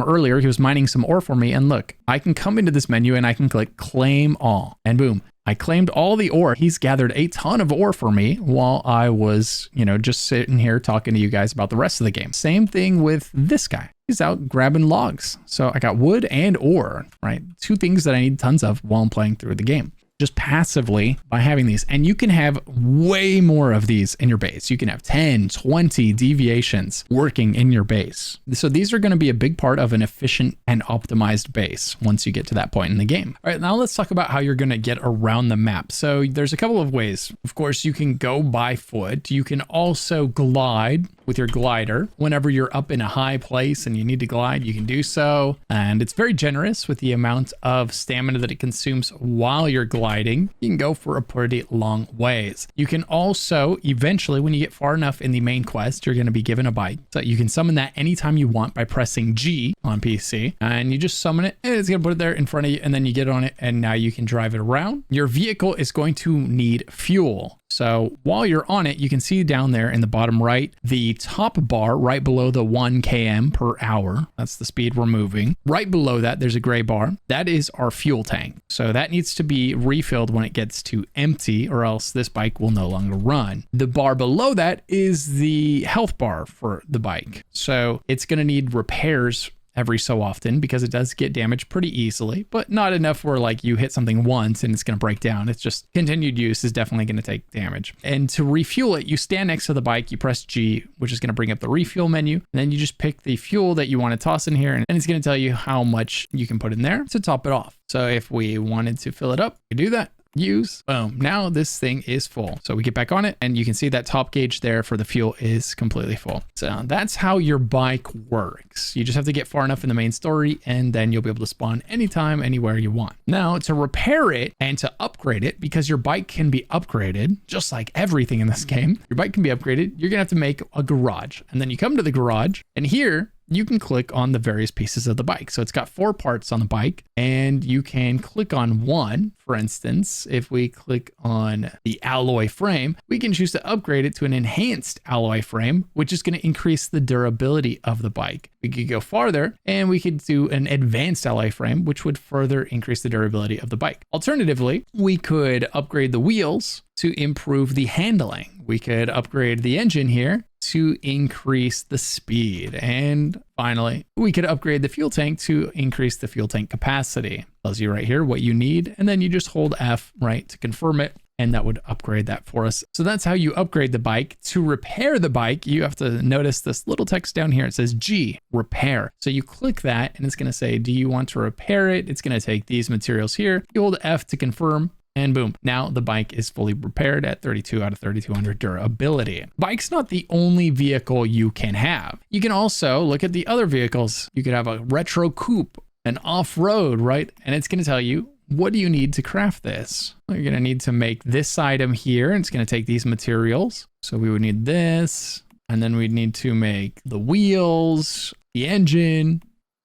earlier. He was mining some ore for me, and look, I can come into this menu and I can click claim all, and boom, I claimed all the ore. He's gathered a ton of ore for me while I was, just sitting here talking to you guys about the rest of the game. Same thing with this guy. he's out grabbing logs. So I got wood and ore, right? Two things that I need tons of while I'm playing through the game. Just passively by having these. And you can have way more of these in your base. You can have 10, 20 deviations working in your base. So these are going to be a big part of an efficient and optimized base once you get to that point in the game. All right, now let's talk about how you're going to get around the map. So there's a couple of ways. Of course, you can go by foot. You can also glide with your glider. Whenever you're up in a high place and you need to glide, you can do so. And it's very generous with the amount of stamina that it consumes while you're gliding. You can go for a pretty long ways. You can also, eventually, when you get far enough in the main quest, you're going to be given a bike. So you can summon that anytime you want by pressing G on PC. And you just summon it, and it's going to put it there in front of you, and then you get on it, and now you can drive it around. Your vehicle is going to need fuel. So while you're on it, you can see down there in the bottom right, the top bar right below the 1 km per hour. That's the speed we're moving. Right below that, there's a gray bar. That is our fuel tank. So that needs to be refilled when it gets to empty, or else this bike will no longer run. The bar below that is the health bar for the bike. So it's going to need repairs every so often because it does get damaged pretty easily, but not enough where like you hit something once and it's going to break down. It's just continued use is definitely going to take damage. And to refuel it, you stand next to the bike, you press G, which is going to bring up the refuel menu. And then you just pick the fuel that you want to toss in here, and it's going to tell you how much you can put in there to top it off. So if we wanted to fill it up, we do that. Use, boom, now this thing is full. So we get back on it, and you can see that top gauge there for the fuel is completely full. So that's how your bike works. You just have to get far enough in the main story, and then you'll be able to spawn anytime, anywhere you want. Now to repair it and to upgrade it, because your bike can be upgraded, just like everything in this game, your bike can be upgraded. You're gonna have to make a garage, and then you come to the garage, and here you can click on the various pieces of the bike. So it's got 4 parts on the bike, and you can click on one. For instance, if we click on the alloy frame, we can choose to upgrade it to an enhanced alloy frame, which is going to increase the durability of the bike. We could go farther and we could do an advanced alloy frame, which would further increase the durability of the bike. Alternatively, we could upgrade the wheels to improve the handling. We could upgrade the engine here to increase the speed. And finally, we could upgrade the fuel tank to increase the fuel tank capacity. Tells you right here what you need, and then you just hold F, right, to confirm it, and that would upgrade that for us. So that's how you upgrade the bike. To repair the bike, you have to notice this little text down here. It says G, repair. So you click that, and it's going to say, do you want to repair it? It's going to take these materials here. You hold F to confirm, and boom, now the bike is fully repaired at 32 out of 3200 durability. Bike's not the only vehicle you can have. You can also look at the other vehicles. You could have a retro coupe, an off-road, right? And it's going to tell you, what do you need to craft this? Well, you're going to need to make this item here, and it's going to take these materials. So we would need this, and then we'd need to make the wheels, the engine,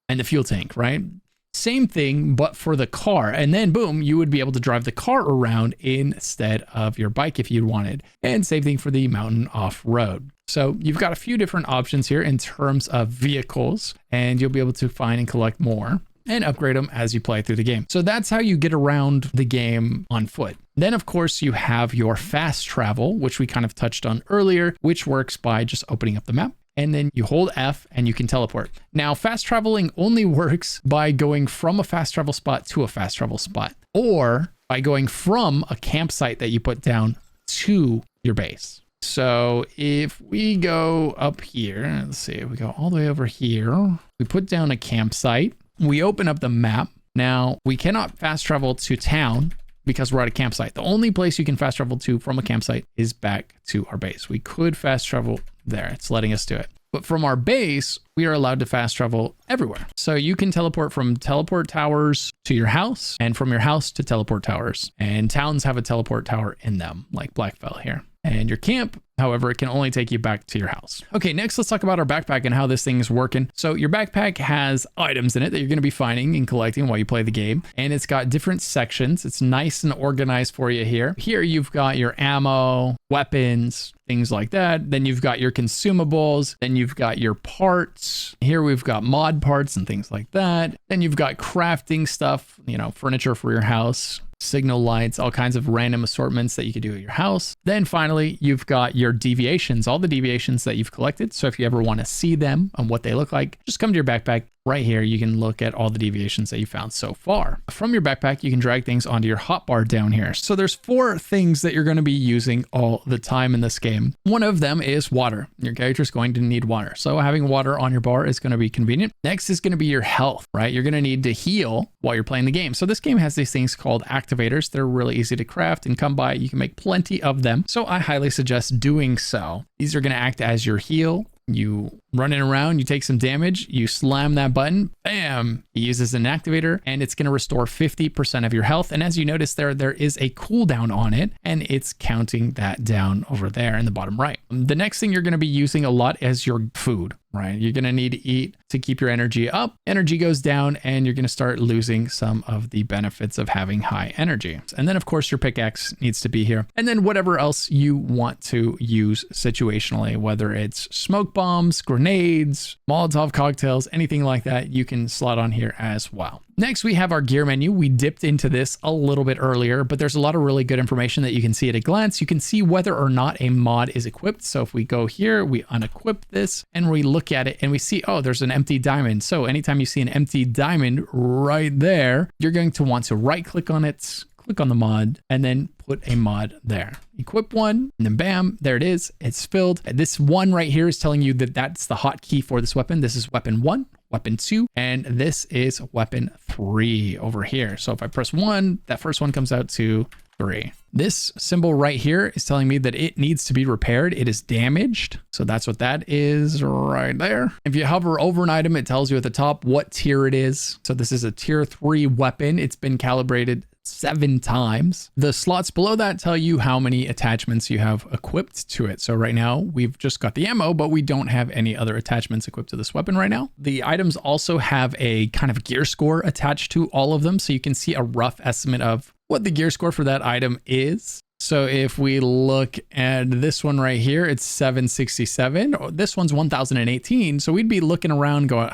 and the fuel tank, right? Same thing, but for the car. And then boom, you would be able to drive the car around instead of your bike if you wanted. And same thing for the mountain off-road. So you've got a few different options here in terms of vehicles, and you'll be able to find and collect more and upgrade them as you play through the game. So that's how you get around the game on foot. Then of course you have your fast travel, which we kind of touched on earlier, which works by just opening up the map. And then you hold F and you can teleport. Now, fast traveling only works by going from a fast travel spot to a fast travel spot, or by going from a campsite that you put down to your base. So if we go up here, let's see, we go all the way over here, we put down a campsite, we open up the map. Now we cannot fast travel to town because we're at a campsite. The only place you can fast travel to from a campsite is back to our base. We could fast travel there. It's letting us do it. But from our base, we are allowed to fast travel everywhere. So you can teleport from teleport towers to your house, and from your house to teleport towers. And towns have a teleport tower in them, like Blackfell here. And your camp, however, it can only take you back to your house. Okay, next let's talk about our backpack and how this thing is working. So your backpack has items in it that you're going to be finding and collecting while you play the game. And it's got different sections. It's nice and organized for you here. Here you've got your ammo, weapons, things like that. Then you've got your consumables. Then you've got your parts. Here we've got mod parts and things like that. Then you've got crafting stuff, you know, furniture for your house. signal lights, all kinds of random assortments that you could do at your house. Then finally, you've got your deviations, all the deviations that you've collected. So if you ever want to see them and what they look like, just come to your backpack. Right here, you can look at all the deviations that you found so far. From your backpack, you can drag things onto your hotbar down here. So there's 4 things that you're going to be using all the time in this game. One of them is water. Your character is going to need water. So having water on your bar is going to be convenient. Next is going to be your health, right? You're going to need to heal while you're playing the game. So this game has these things called activators. They're really easy to craft and come by. You can make plenty of them. So I highly suggest doing so. These are going to act as your heal. You running around, you take some damage, you slam that button, bam, it uses an activator and it's going to restore 50% of your health. And as you notice there is a cooldown on it and it's counting that down over there in the bottom right. The next thing you're going to be using a lot is your food, right? You're going to need to eat to keep your energy up. Energy goes down and you're going to start losing some of the benefits of having high energy. And then of course your pickaxe needs to be here. And then whatever else you want to use situationally, whether it's smoke bombs, grenades, Molotov cocktails, anything like that, you can slot on here as well. Next, we have our gear menu. We dipped into this a little bit earlier, but there's a lot of really good information that you can see at a glance. You can see whether or not a mod is equipped. So if we go here, we unequip this and we look at it and we see, oh, there's an empty diamond. So anytime you see an empty diamond right there, you're going to want to right click on it, click on the mod, and then put a mod there. Equip one, and then bam, there it is. It's filled. This one right here is telling you that that's the hotkey for this weapon. This is weapon 1, weapon 2, and this is weapon 3 over here. So if I press 1, that first one comes out to 3. This symbol right here is telling me that it needs to be repaired. It is damaged. So that's what that is right there. If you hover over an item, it tells you at the top what tier it is. So this is a tier 3 weapon. It's been calibrated 7 times. The slots below that tell you how many attachments you have equipped to it. So right now we've just got the ammo, but we don't have any other attachments equipped to this weapon right now. The items also have a kind of gear score attached to all of them. So you can see a rough estimate of what the gear score for that item is. So if we look at this one right here, it's 767. This one's 1018. So we'd be looking around going,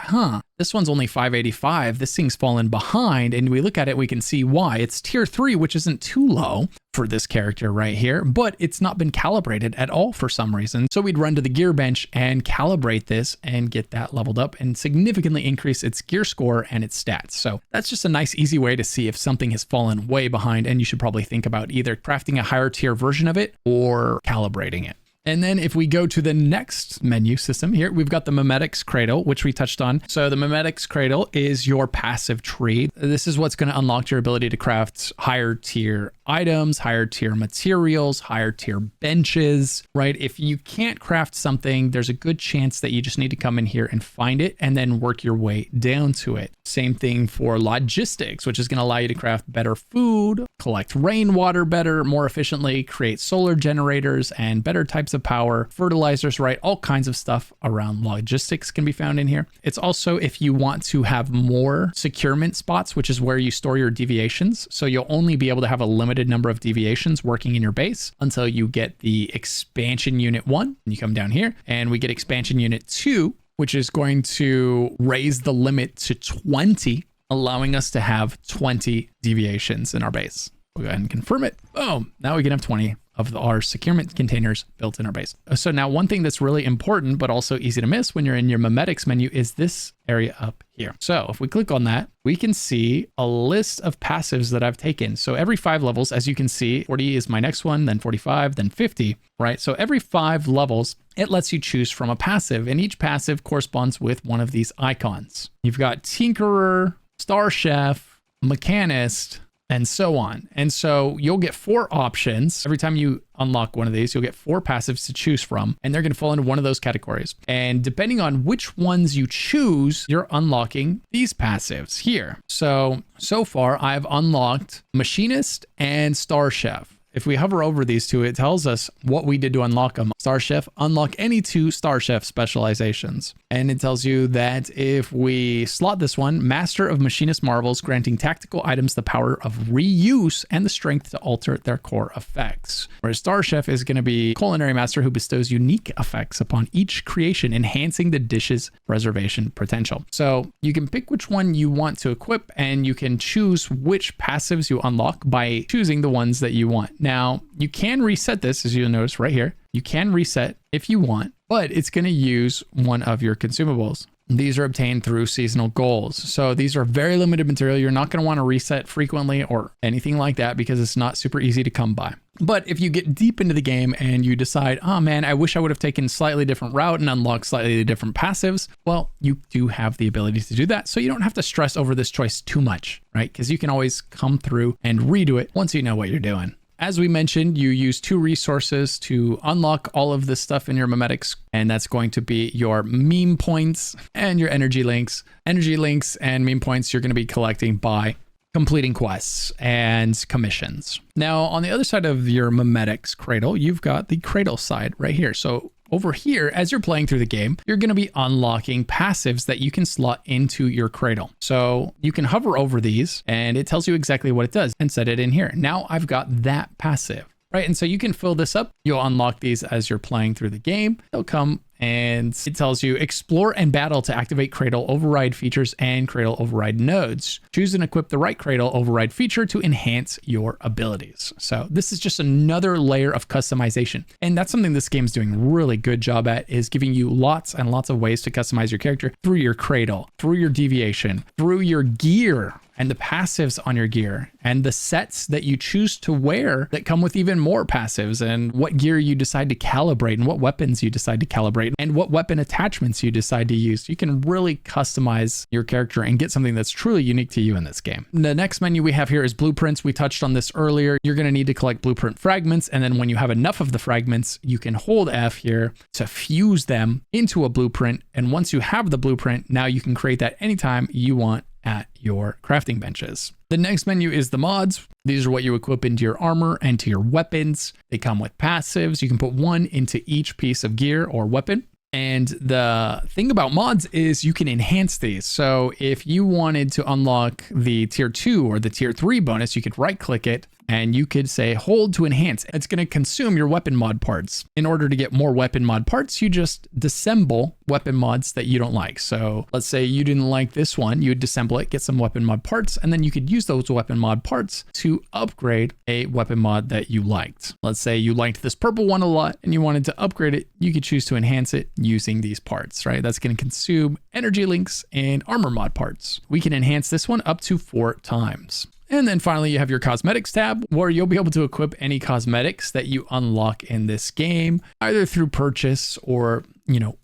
this one's only 585. This thing's fallen behind. And we look at it, we can see why. It's tier 3, which isn't too low for this character right here, but it's not been calibrated at all for some reason. So we'd run to the gear bench and calibrate this and get that leveled up and significantly increase its gear score and its stats. So that's just a nice, easy way to see if something has fallen way behind, and you should probably think about either crafting a higher tier version of it or calibrating it. And then if we go to the next menu system here, we've got the MEMETICS Cradle, which we touched on. So the MEMETICS Cradle is your passive tree. This is what's going to unlock your ability to craft higher tier items, higher tier materials, higher tier benches, right? If you can't craft something, there's a good chance that you just need to come in here and find it and then work your way down to it. Same thing for logistics, which is going to allow you to craft better food, collect rainwater better, more efficiently, create solar generators and better types of power, fertilizers, right? All kinds of stuff around logistics can be found in here. It's also if you want to have more securement spots, which is where you store your deviations. So you'll only be able to have a limited number of deviations working in your base until you get the expansion unit 1. And you come down here and we get expansion unit 2, which is going to raise the limit to 20, allowing us to have 20 deviations in our base. We'll go ahead and confirm it. Boom. Now we can have 20 of our securement containers built in our base. So now one thing that's really important, but also easy to miss when you're in your MEMETICS menu is this area up here. So if we click on that, we can see a list of passives that I've taken. So every 5 levels, as you can see, 40 is my next one, then 45, then 50, right? So every 5 levels, it lets you choose from a passive, and each passive corresponds with one of these icons. You've got Tinkerer, Star Chef, Mechanist, and so on. And so you'll get 4 options. Every time you unlock one of these, you'll get 4 passives to choose from, and they're going to fall into one of those categories. And depending on which ones you choose, you're unlocking these passives here. So far I've unlocked Machinist and Star Chef. if we hover over these two, it tells us what we did to unlock them. Star Chef, unlock any 2 Star Chef specializations. And it tells you that if we slot this one, Master of Machinist Marvels, granting tactical items the power of reuse and the strength to alter their core effects. Whereas Star Chef is going to be Culinary Master, who bestows unique effects upon each creation, enhancing the dish's preservation potential. So you can pick which one you want to equip, and you can choose which passives you unlock by choosing the ones that you want. Now, you can reset this, as you'll notice right here. You can reset if you want, but it's going to use one of your consumables. These are obtained through seasonal goals. So these are very limited material. You're not going to want to reset frequently or anything like that because it's not super easy to come by. But if you get deep into the game and you decide, oh man, I wish I would have taken a slightly different route and unlocked slightly different passives, well, you do have the ability to do that. So you don't have to stress over this choice too much, right? Because you can always come through and redo it once you know what you're doing. As we mentioned, you use 2 resources to unlock all of this stuff in your memetics, and that's going to be your meme points and your energy links. Energy links and meme points you're going to be collecting by completing quests and commissions. Now, on the other side of your memetics cradle, you've got the cradle side right here. So over here, as you're playing through the game, you're going to be unlocking passives that you can slot into your cradle. So you can hover over these and it tells you exactly what it does and set it in here. Now I've got that passive, right? And so you can fill this up. You'll unlock these as you're playing through the game. They'll come and it tells you explore and battle to activate cradle override features and cradle override nodes. Choose and equip the right cradle override feature to enhance your abilities. So this is just another layer of customization. And that's something this game is doing a really good job at, is giving you lots and lots of ways to customize your character through your cradle, through your deviation, through your gear, and the passives on your gear, and the sets that you choose to wear that come with even more passives, and what gear you decide to calibrate, and what weapons you decide to calibrate, and what weapon attachments you decide to use. You can really customize your character and get something that's truly unique to you in this game. The next menu we have here is blueprints. We touched on this earlier. You're going to need to collect blueprint fragments, and then when you have enough of the fragments, you can hold F here to fuse them into a blueprint. And once you have the blueprint, now you can create that anytime you want at your crafting benches. The next menu is the mods. These are what you equip into your armor and to your weapons. They come with passives. You can put one into each piece of gear or weapon. And the thing about mods is you can enhance these. So if you wanted to unlock the tier 2 or the tier 3 bonus, you could right click it and you could say hold to enhance. It's going to consume your weapon mod parts. In order to get more weapon mod parts, you just disassemble weapon mods that you don't like. So let's say you didn't like this one, you would disassemble it, get some weapon mod parts, and then you could use those weapon mod parts to upgrade a weapon mod that you liked. Let's say you liked this purple one a lot and you wanted to upgrade it, you could choose to enhance it using these parts, right? That's going to consume energy links and armor mod parts. We can enhance this one up to 4 times. And then finally, you have your cosmetics tab, where you'll be able to equip any cosmetics that you unlock in this game, either through purchase or,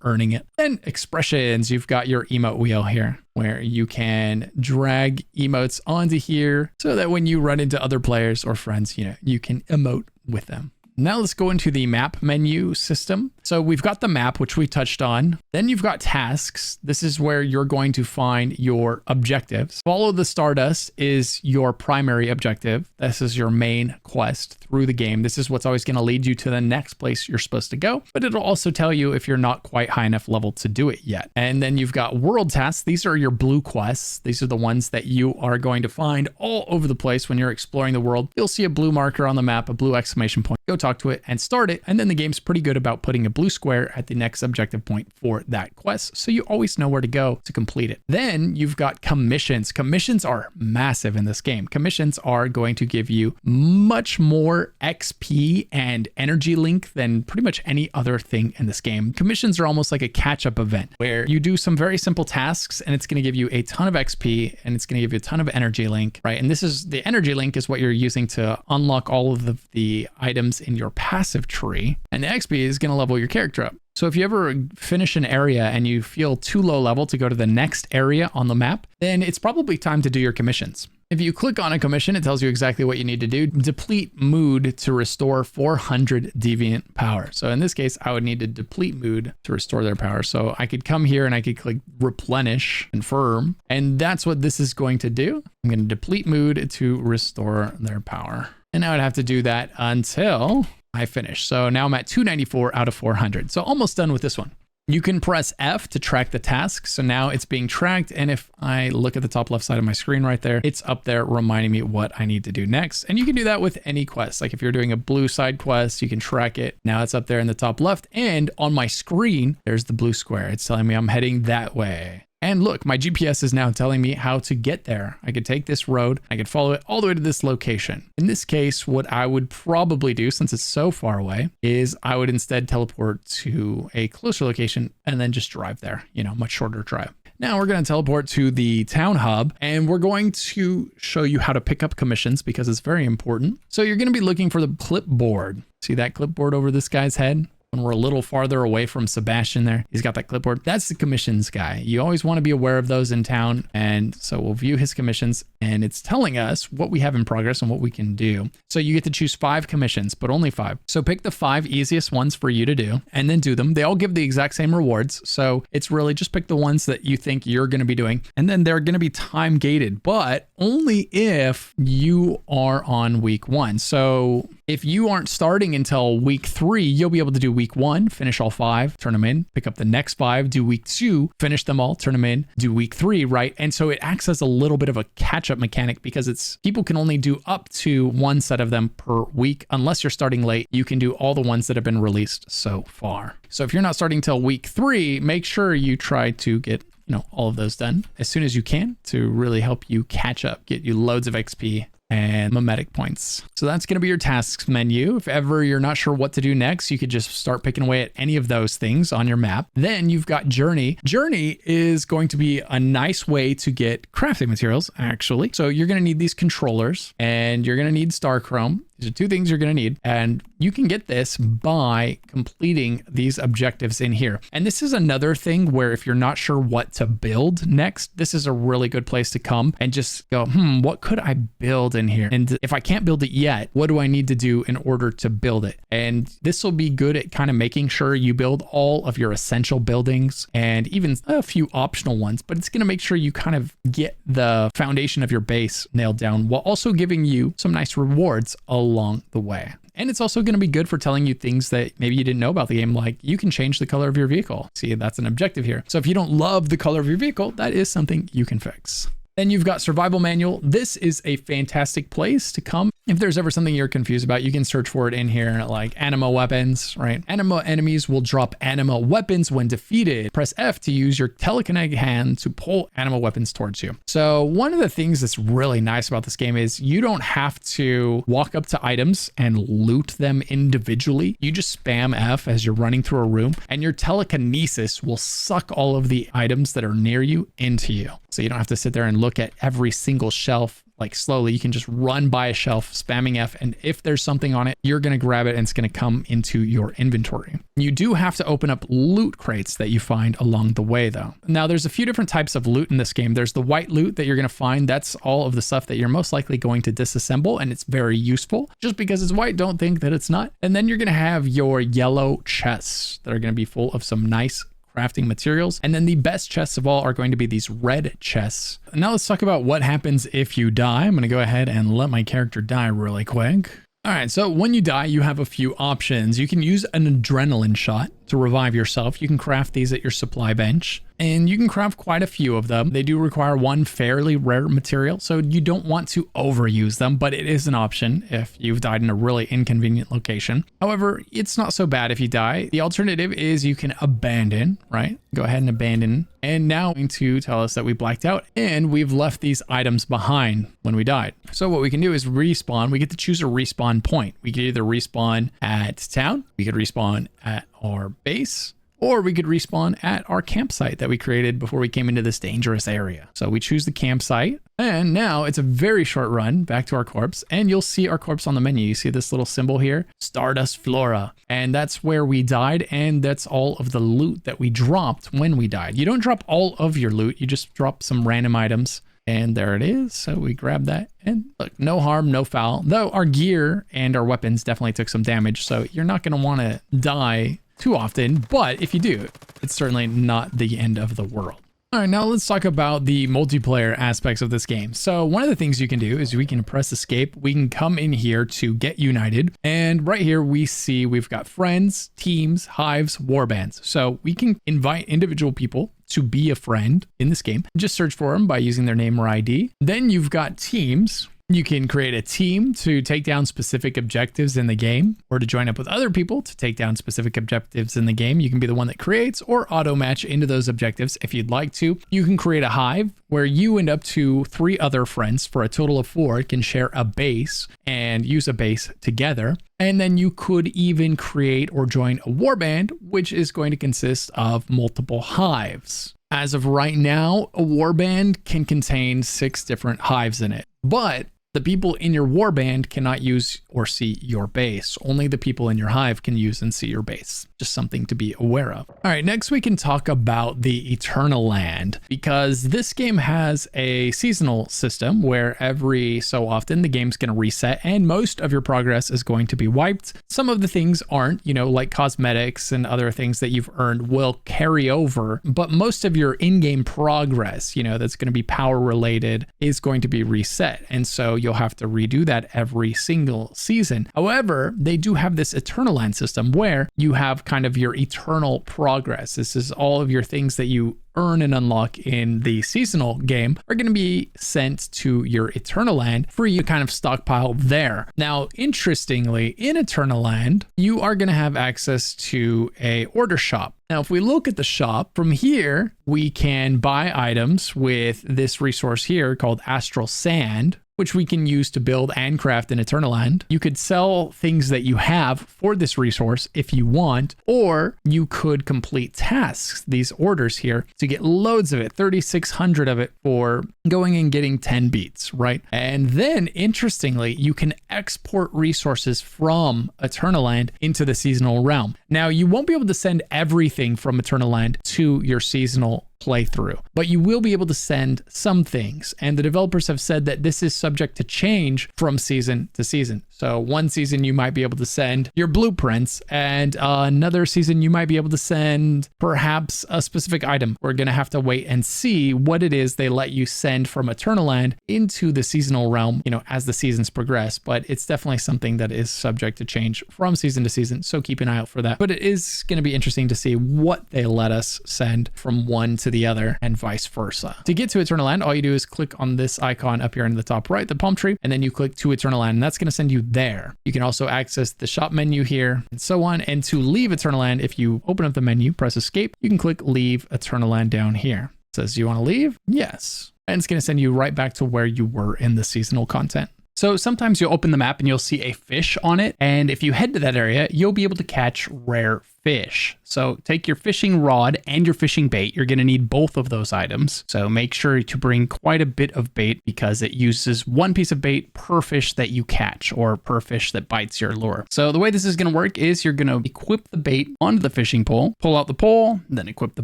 earning it. And expressions, you've got your emote wheel here, where you can drag emotes onto here so that when you run into other players or friends, you can emote with them. Now let's go into the map menu system. So we've got the map, which we touched on. Then you've got tasks. This is where you're going to find your objectives. Follow the Stardust is your primary objective. This is your main quest through the game. This is what's always going to lead you to the next place you're supposed to go, but it'll also tell you if you're not quite high enough level to do it yet. And then you've got world tasks. These are your blue quests. These are the ones that you are going to find all over the place when you're exploring the world. You'll see a blue marker on the map, a blue exclamation point. Go talk to it and start it. And then the game's pretty good about putting a blue square at the next objective point for that quest, so you always know where to go to complete it. Then you've got commissions. Commissions are massive in this game. Commissions are going to give you much more XP and energy link than pretty much any other thing in this game. Commissions are almost like a catch-up event where you do some very simple tasks and it's going to give you a ton of XP and it's going to give you a ton of energy link, right? And this is the energy link is what you're using to unlock all of the items in your passive tree, and the XP is going to level your character up. So if you ever finish an area and you feel too low level to go to the next area on the map, then it's probably time to do your commissions. If you click on a commission, it tells you exactly what you need to do. Deplete mood to restore 400 deviant power. So in this case, I would need to deplete mood to restore their power. So I could come here and I could click replenish, confirm, and that's what this is going to do. I'm going to deplete mood to restore their power. And now I'd have to do that until I finish. So now I'm at 294 out of 400. So almost done with this one. You can press F to track the task. So now it's being tracked. And if I look at the top left side of my screen right there, it's up there reminding me what I need to do next. And you can do that with any quest. Like if you're doing a blue side quest, you can track it. Now it's up there in the top left. And on my screen, there's the blue square. It's telling me I'm heading that way. And look, my GPS is now telling me how to get there. I could take this road, I could follow it all the way to this location. In this case, what I would probably do, since it's so far away, is I would instead teleport to a closer location and then just drive there, you know, much shorter drive. Now we're going to teleport to the town hub and we're going to show you how to pick up commissions because it's very important. So you're going to be looking for the clipboard. See that clipboard over this guy's head? When we're a little farther away from Sebastian there, he's got that clipboard. That's the commissions guy. You always want to be aware of those in town. And so we'll view his commissions and it's telling us what we have in progress and what we can do. So you get to choose 5 commissions, but only 5. So pick the 5 easiest ones for you to do and then do them. They all give the exact same rewards. So it's really just pick the ones that you think you're going to be doing. And then they're going to be time gated, but only if you are on week 1. So if you aren't starting until week 3, you'll be able to do week 1, finish all 5, turn them in, pick up the next 5, do week 2, finish them all, turn them in, do week 3, right? And so it acts as a little bit of a catch-up mechanic because it's people can only do up to 1 set of them per week. Unless you're starting late, you can do all the ones that have been released so far. So if you're not starting till week 3, make sure you try to get all of those done as soon as you can to really help you catch up, get you loads of XP and memetic points. So that's going to be your tasks menu. If ever you're not sure what to do next, you could just start picking away at any of those things on your map. Then you've got Journey. Journey is going to be a nice way to get crafting materials, actually. So you're going to need these controllers and you're going to need Star Chrome. These are 2 things you're going to need. And you can get this by completing these objectives in here. And this is another thing where if you're not sure what to build next, this is a really good place to come and just go, what could I build in here? And if I can't build it yet, what do I need to do in order to build it? And this will be good at kind of making sure you build all of your essential buildings and even a few optional ones, but it's going to make sure you kind of get the foundation of your base nailed down while also giving you some nice rewards along the way. And it's also going to be good for telling you things that maybe you didn't know about the game, like you can change the color of your vehicle. See, that's an objective here. So if you don't love the color of your vehicle, that is something you can fix. Then you've got Survival Manual. This is a fantastic place to come. If there's ever something you're confused about, you can search for it in here, like anima weapons, right? Anima enemies will drop anima weapons when defeated. Press F to use your telekinetic hand to pull anima weapons towards you. So one of the things that's really nice about this game is you don't have to walk up to items and loot them individually. You just spam F as you're running through a room and your telekinesis will suck all of the items that are near you into you. So you don't have to sit there and look at every single shelf like slowly. You can just run by a shelf spamming F, and if there's something on it, you're going to grab it and it's going to come into your inventory. You do have to open up loot crates that you find along the way though. Now there's a few different types of loot in this game. There's the white loot that you're going to find. That's all of the stuff that you're most likely going to disassemble, and it's very useful. Just because it's white, don't think that it's not. And then you're going to have your yellow chests that are going to be full of some nice crafting materials. And then the best chests of all are going to be these red chests. Now let's talk about what happens if you die. I'm going to go ahead and let my character die really quick. All right, so when you die, you have a few options. You can use an adrenaline shot to revive yourself. You can craft these at your supply bench, and you can craft quite a few of them. They do require 1 fairly rare material, so you don't want to overuse them, but it is an option if you've died in a really inconvenient location. However, it's not so bad if you die. The alternative is you can abandon, right? Go ahead and abandon. And now going to tell us that we blacked out and we've left these items behind when we died. So what we can do is respawn. We get to choose a respawn point. We could either respawn at town, we could respawn at our base, or we could respawn at our campsite that we created before we came into this dangerous area. So we choose the campsite, and now it's a very short run back to our corpse, and you'll see our corpse on the menu. You see this little symbol here, Stardust Flora, and that's where we died, and that's all of the loot that we dropped when we died. You don't drop all of your loot, you just drop some random items. And there it is. So we grab that and look, no harm, no foul. Though our gear and our weapons definitely took some damage. So you're not going to want to die too often. But if you do, it's certainly not the end of the world. All right, now let's talk about the multiplayer aspects of this game. So one of the things you can do is we can press escape. We can come in here to get united. And right here we see we've got friends, teams, hives, warbands. So we can invite individual people to be a friend in this game. Just search for them by using their name or ID. Then you've got teams. You can create a team to take down specific objectives in the game, or to join up with other people to take down specific objectives in the game. You can be the one that creates or auto match into those objectives if you'd like to. You can create a hive where you and up to 3 other friends, for a total of 4, can share a base and use a base together. And then you could even create or join a warband, which is going to consist of multiple hives. As of right now, a warband can contain 6 different hives in it, but the people in your warband cannot use or see your base. Only the people in your hive can use and see your base. Just something to be aware of. All right, next we can talk about the ETERNALAND, because this game has a seasonal system where every so often the game's going to reset and most of your progress is going to be wiped. Some of the things aren't, like cosmetics and other things that you've earned will carry over, but most of your in-game progress, that's going to be power related, is going to be reset. And so you'll have to redo that every single season. However, they do have this ETERNALAND system where you have kind of your eternal progress. This is all of your things that you earn and unlock in the seasonal game are going to be sent to your ETERNALAND for you to kind of stockpile there. Now, interestingly, in ETERNALAND, you are going to have access to a order shop. Now, if we look at the shop from here, we can buy items with this resource here called Astral Sand, which we can use to build and craft in ETERNALAND. You could sell things that you have for this resource if you want, or you could complete tasks, these orders here, to get loads of it, 3,600 of it for going and getting 10 beats, right? And then, interestingly, you can export resources from ETERNALAND into the seasonal realm. Now, you won't be able to send everything from ETERNALAND to your seasonal playthrough, but you will be able to send some things, and the developers have said that this is subject to change from season to season. So one season you might be able to send your blueprints, and another season you might be able to send perhaps a specific item. We're gonna have to wait and see what it is they let you send from ETERNALAND into the seasonal realm, as the seasons progress, but it's definitely something that is subject to change from season to season, so keep an eye out for that. But it is going to be interesting to see what they let us send from one to the other and vice versa. To get to ETERNALAND, all you do is click on this icon up here in the top right, the palm tree, and then you click to ETERNALAND, and that's going to send you there. You can also access the shop menu here and so on. And to leave ETERNALAND, if you open up the menu, press escape, you can click leave ETERNALAND down here. It says, do you want to leave? Yes. And it's going to send you right back to where you were in the seasonal content. So sometimes you'll open the map and you'll see a fish on it. And if you head to that area, you'll be able to catch rare fish. So take your fishing rod and your fishing bait. You're going to need both of those items. So make sure to bring quite a bit of bait, because it uses one piece of bait per fish that you catch, or per fish that bites your lure. So the way this is going to work is you're going to equip the bait onto the fishing pole, pull out the pole, then equip the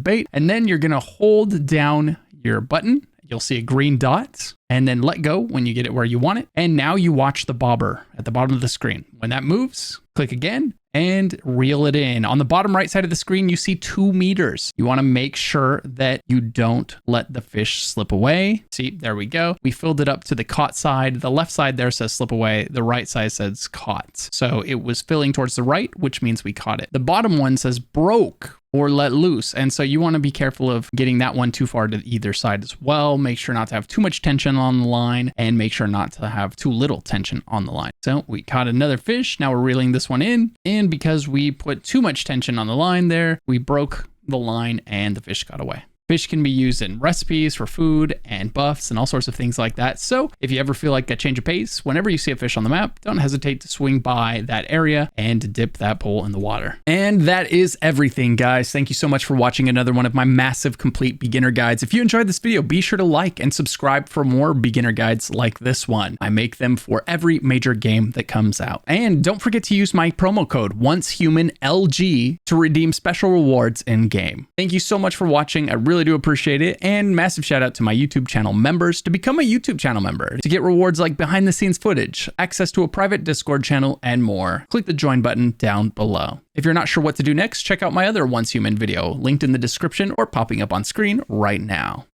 bait, and then you're going to hold down your button. You'll see a green dot, and then let go when you get it where you want it. And now you watch the bobber at the bottom of the screen. When that moves, click again and reel it in. On the bottom right side of the screen, you see 2 meters. You want to make sure that you don't let the fish slip away. See, there we go. We filled it up to the caught side. The left side there says slip away. The right side says caught. So it was filling towards the right, which means we caught it. The bottom one says broke or let loose. And so you want to be careful of getting that one too far to either side as well. Make sure not to have too much tension on the line, and make sure not to have too little tension on the line. So we caught another fish. Now we're reeling this one in. And because we put too much tension on the line there, we broke the line and the fish got away. Fish can be used in recipes for food and buffs and all sorts of things like that. So if you ever feel like a change of pace, whenever you see a fish on the map, don't hesitate to swing by that area and dip that pole in the water. And that is everything, guys. Thank you so much for watching another one of my massive complete beginner guides. If you enjoyed this video, be sure to like and subscribe for more beginner guides like this one. I make them for every major game that comes out. And don't forget to use my promo code ONCEHUMANLG to redeem special rewards in game. Thank you so much for watching. I really really do appreciate it. And massive shout out to my YouTube channel members. To become a YouTube channel member, to get rewards like behind the scenes footage, access to a private Discord channel, and more, click the join button down below. If you're not sure what to do next, check out my other Once Human video, linked in the description or popping up on screen right now.